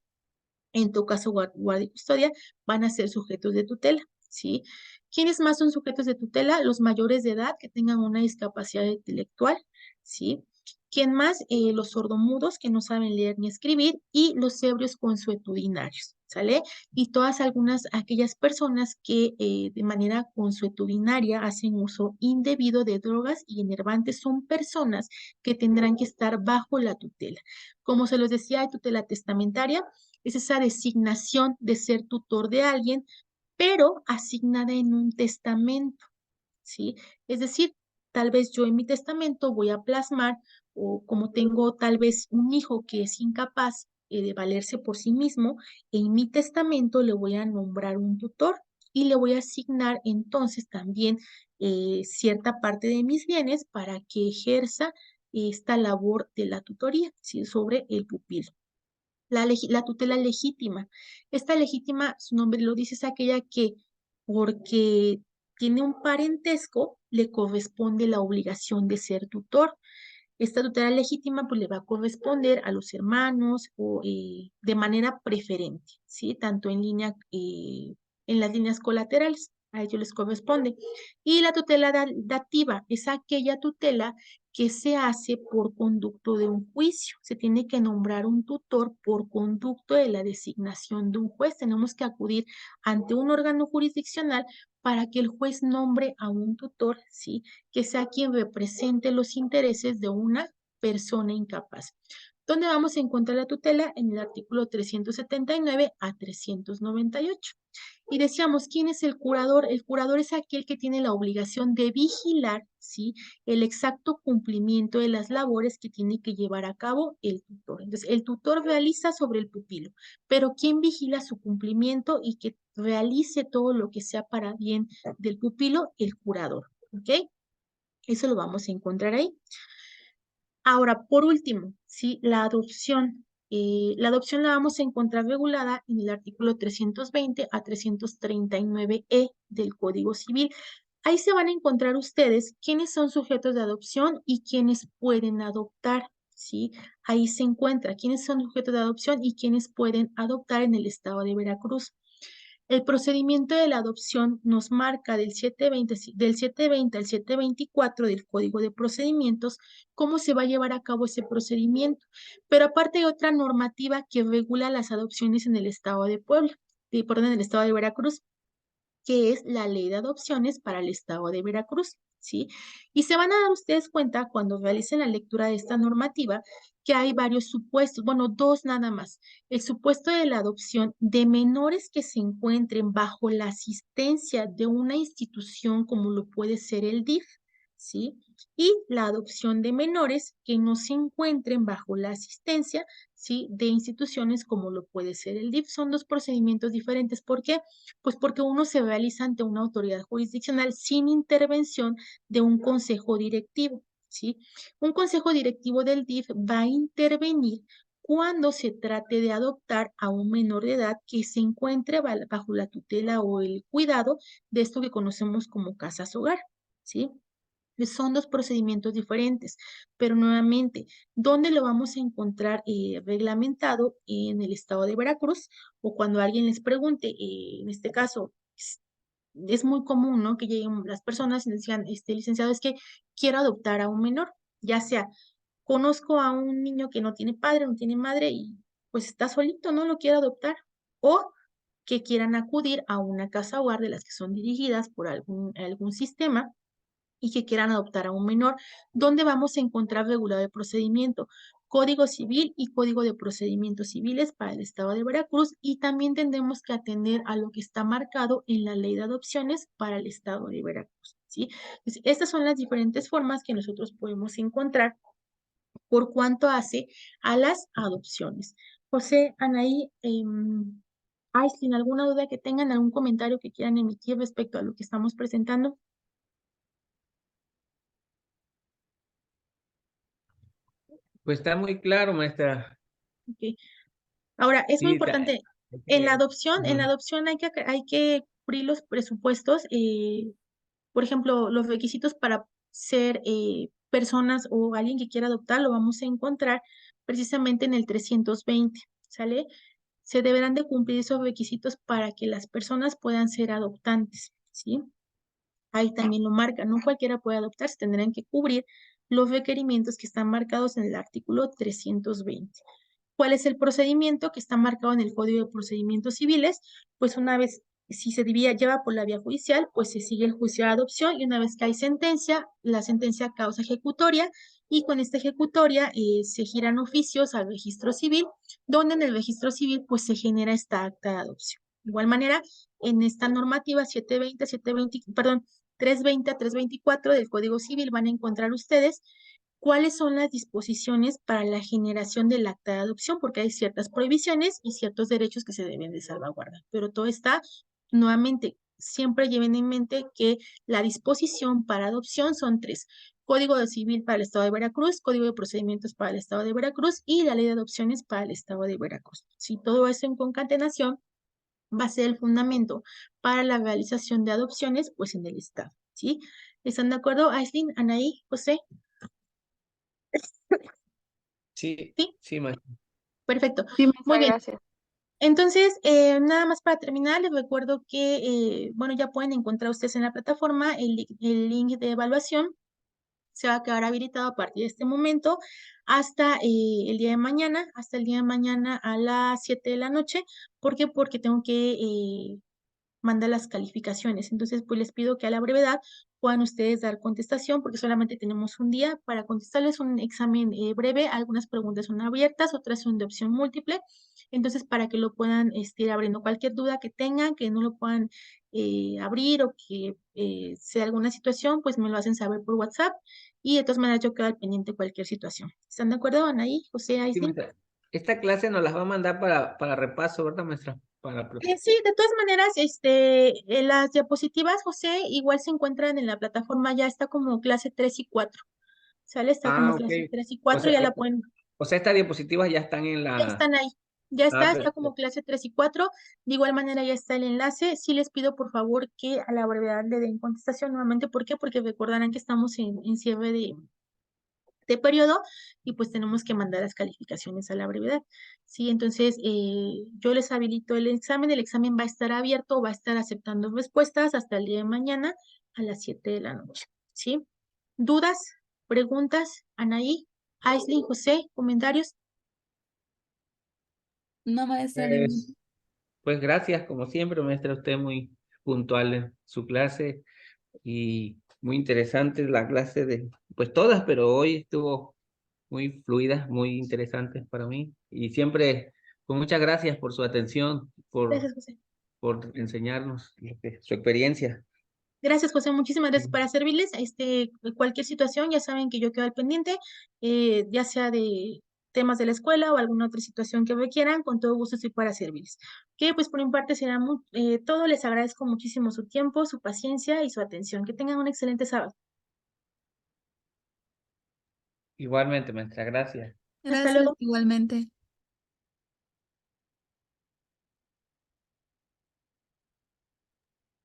en tu caso, guardia y custodia, van a ser sujetos de tutela, ¿sí? ¿Quiénes más son sujetos de tutela? Los mayores de edad que tengan una discapacidad intelectual, ¿sí? ¿Quién más? Los sordomudos que no saben leer ni escribir y los ebrios consuetudinarios, ¿sale? Y aquellas personas que de manera consuetudinaria hacen uso indebido de drogas y enervantes son personas que tendrán que estar bajo la tutela. Como se los decía, hay tutela testamentaria, es esa designación de ser tutor de alguien, pero asignada en un testamento, ¿sí? Es decir, tal vez yo en mi testamento voy a plasmar, o como tengo tal vez un hijo que es incapaz de valerse por sí mismo, en mi testamento le voy a nombrar un tutor y le voy a asignar entonces también cierta parte de mis bienes para que ejerza esta labor de la tutoría, ¿sí? Sobre el pupilo. La tutela legítima. Esta legítima, su nombre lo dice, es aquella que, porque tiene un parentesco, le corresponde la obligación de ser tutor. Esta tutela legítima pues le va a corresponder a los hermanos o de manera preferente, ¿sí? Tanto en las líneas colaterales, a ellos les corresponde. Y la tutela dativa es aquella tutela que se hace por conducto de un juicio. Se tiene que nombrar un tutor por conducto de la designación de un juez. Tenemos que acudir ante un órgano jurisdiccional para que el juez nombre a un tutor, ¿sí? Que sea quien represente los intereses de una persona incapaz. ¿Dónde vamos a encontrar la tutela? En el artículo 379 a 398. Y decíamos, ¿quién es el curador? El curador es aquel que tiene la obligación de vigilar, ¿sí?, el exacto cumplimiento de las labores que tiene que llevar a cabo el tutor. Entonces, el tutor realiza sobre el pupilo, pero ¿quién vigila su cumplimiento y que realice todo lo que sea para bien del pupilo? El curador, ¿ok? Eso lo vamos a encontrar ahí. Ahora, por último, ¿sí?, la adopción. La adopción la vamos a encontrar regulada en el artículo 320 a 339E del Código Civil. Ahí se van a encontrar ustedes quiénes son sujetos de adopción y quiénes pueden adoptar, ¿sí? Ahí se encuentra quiénes son sujetos de adopción y quiénes pueden adoptar en el estado de Veracruz. El procedimiento de la adopción nos marca del 720 al 724 del Código de Procedimientos cómo se va a llevar a cabo ese procedimiento. Pero aparte hay otra normativa que regula las adopciones en el estado de Puebla, perdón, en el estado de Veracruz, que es la Ley de Adopciones para el estado de Veracruz, ¿sí? Y se van a dar ustedes cuenta cuando realicen la lectura de esta normativa que hay varios supuestos, bueno, dos nada más. El supuesto de la adopción de menores que se encuentren bajo la asistencia de una institución como lo puede ser el DIF, ¿sí? Y la adopción de menores que no se encuentren bajo la asistencia, ¿sí?, de instituciones como lo puede ser el DIF. Son dos procedimientos diferentes. ¿Por qué? Pues porque uno se realiza ante una autoridad jurisdiccional sin intervención de un consejo directivo, ¿sí? Un consejo directivo del DIF va a intervenir cuando se trate de adoptar a un menor de edad que se encuentre bajo la tutela o el cuidado de esto que conocemos como casas hogar, ¿sí? Son dos procedimientos diferentes, pero nuevamente, ¿dónde lo vamos a encontrar reglamentado? En el estado de Veracruz, o cuando alguien les pregunte, en este caso, es muy común, ¿no?, que lleguen las personas y nos digan, licenciado, es que quiero adoptar a un menor, ya sea, conozco a un niño que no tiene padre, no tiene madre y pues está solito, no lo quiero adoptar, o que quieran acudir a una casa hogar de las que son dirigidas por algún sistema y que quieran adoptar a un menor. ¿Dónde vamos a encontrar regulado el procedimiento? Código Civil y Código de Procedimientos Civiles para el estado de Veracruz, y también tendremos que atender a lo que está marcado en la Ley de Adopciones para el estado de Veracruz, ¿sí? Entonces, estas son las diferentes formas que nosotros podemos encontrar por cuanto hace a las adopciones. José, Anaí, Aislinn, ¿alguna duda que tengan, algún comentario que quieran emitir respecto a lo que estamos presentando? Pues está muy claro, maestra. Ok. Ahora, es muy Sí, importante, hay en la que- Ujú. adopción hay que cubrir los presupuestos, por ejemplo, los requisitos para ser personas o alguien que quiera adoptar, lo vamos a encontrar precisamente en el 320, ¿sale? Se deberán de cumplir esos requisitos para que las personas puedan ser adoptantes, ¿sí? Ahí también lo marca, no cualquiera puede adoptar, se tendrán que cubrir los requerimientos que están marcados en el artículo 320. ¿Cuál es el procedimiento que está marcado en el Código de Procedimientos Civiles? Pues una vez, si se lleva por la vía judicial, pues se sigue el juicio de adopción, y una vez que hay sentencia, la sentencia causa ejecutoria, y con esta ejecutoria se giran oficios al registro civil, donde en el registro civil pues se genera esta acta de adopción. De igual manera, en esta normativa 320 a 324 del Código Civil van a encontrar ustedes cuáles son las disposiciones para la generación del acta de adopción, porque hay ciertas prohibiciones y ciertos derechos que se deben de salvaguardar. Pero todo está, nuevamente, siempre lleven en mente que la disposición para adopción son tres: Código Civil para el Estado de Veracruz, Código de Procedimientos para el Estado de Veracruz y la Ley de Adopciones para el Estado de Veracruz. Si todo eso en concatenación va a ser el fundamento para la realización de adopciones, pues en el Estado, ¿sí? ¿Están de acuerdo, Aislinn, Anaí, José? Sí, Sí, sí, maestra. perfecto. Sí, Muy maestra, bien. gracias. Entonces, nada más para terminar, les recuerdo que, bueno, ya pueden encontrar ustedes en la plataforma el link de evaluación. Se va a quedar habilitado a partir de este momento hasta el día de mañana, hasta el día de mañana a las 7 de la noche. ¿Por qué? Porque tengo que manda las calificaciones. Entonces, pues les pido que a la brevedad puedan ustedes dar contestación, porque solamente tenemos un día para contestarles un examen breve. Algunas preguntas son abiertas, otras son de opción múltiple. Entonces, para que lo puedan ir abriendo cualquier duda que tengan, que no lo puedan abrir o que sea alguna situación, pues me lo hacen saber por WhatsApp. Y de todas maneras yo quedo al pendiente de cualquier situación. ¿Están de acuerdo, Anaí, José, Sí, Aislinn? maestra. Esta clase nos las va a mandar para repaso, ¿verdad, maestra? Sí, de todas maneras, las diapositivas, José, igual se encuentran en la plataforma, ya está como clase 3 y 4, ¿sale? Está como Ah, ok. clase 3 y O 4, sea, ya la pueden, estas diapositivas ya están en ya la... están ahí, ya Ah, está como perfecto. clase 3 y 4, de igual manera ya está el enlace, sí les pido por favor que a la brevedad le den contestación nuevamente, ¿por qué? Porque recordarán que estamos en cierre de periodo y pues tenemos que mandar las calificaciones a la brevedad. Sí, entonces yo les habilito el examen va a estar abierto, va a estar aceptando respuestas hasta el día de mañana a las 7 de la noche. ¿Sí? ¿Dudas? ¿Preguntas? Anaí, Aislinn, José, comentarios. No, maestra, ninguna. Pues, pues gracias, como siempre, maestra, usted muy puntual en su clase y muy interesante la clase de, pues todas, pero hoy estuvo muy fluidas, muy interesantes para mí. Y siempre, pues muchas gracias por su atención, Gracias, José. por enseñarnos su experiencia. Gracias, José. Muchísimas gracias Sí. para servirles. Cualquier situación, ya saben que yo quedo al pendiente, ya sea de temas de la escuela o alguna otra situación que requieran, con todo gusto estoy para servirles. Que pues por mi parte será todo. Les agradezco muchísimo su tiempo, su paciencia y su atención. Que tengan un excelente sábado. Igualmente, maestra, gracias. Hasta Gracias, luego. igualmente.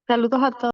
Saludos a todos.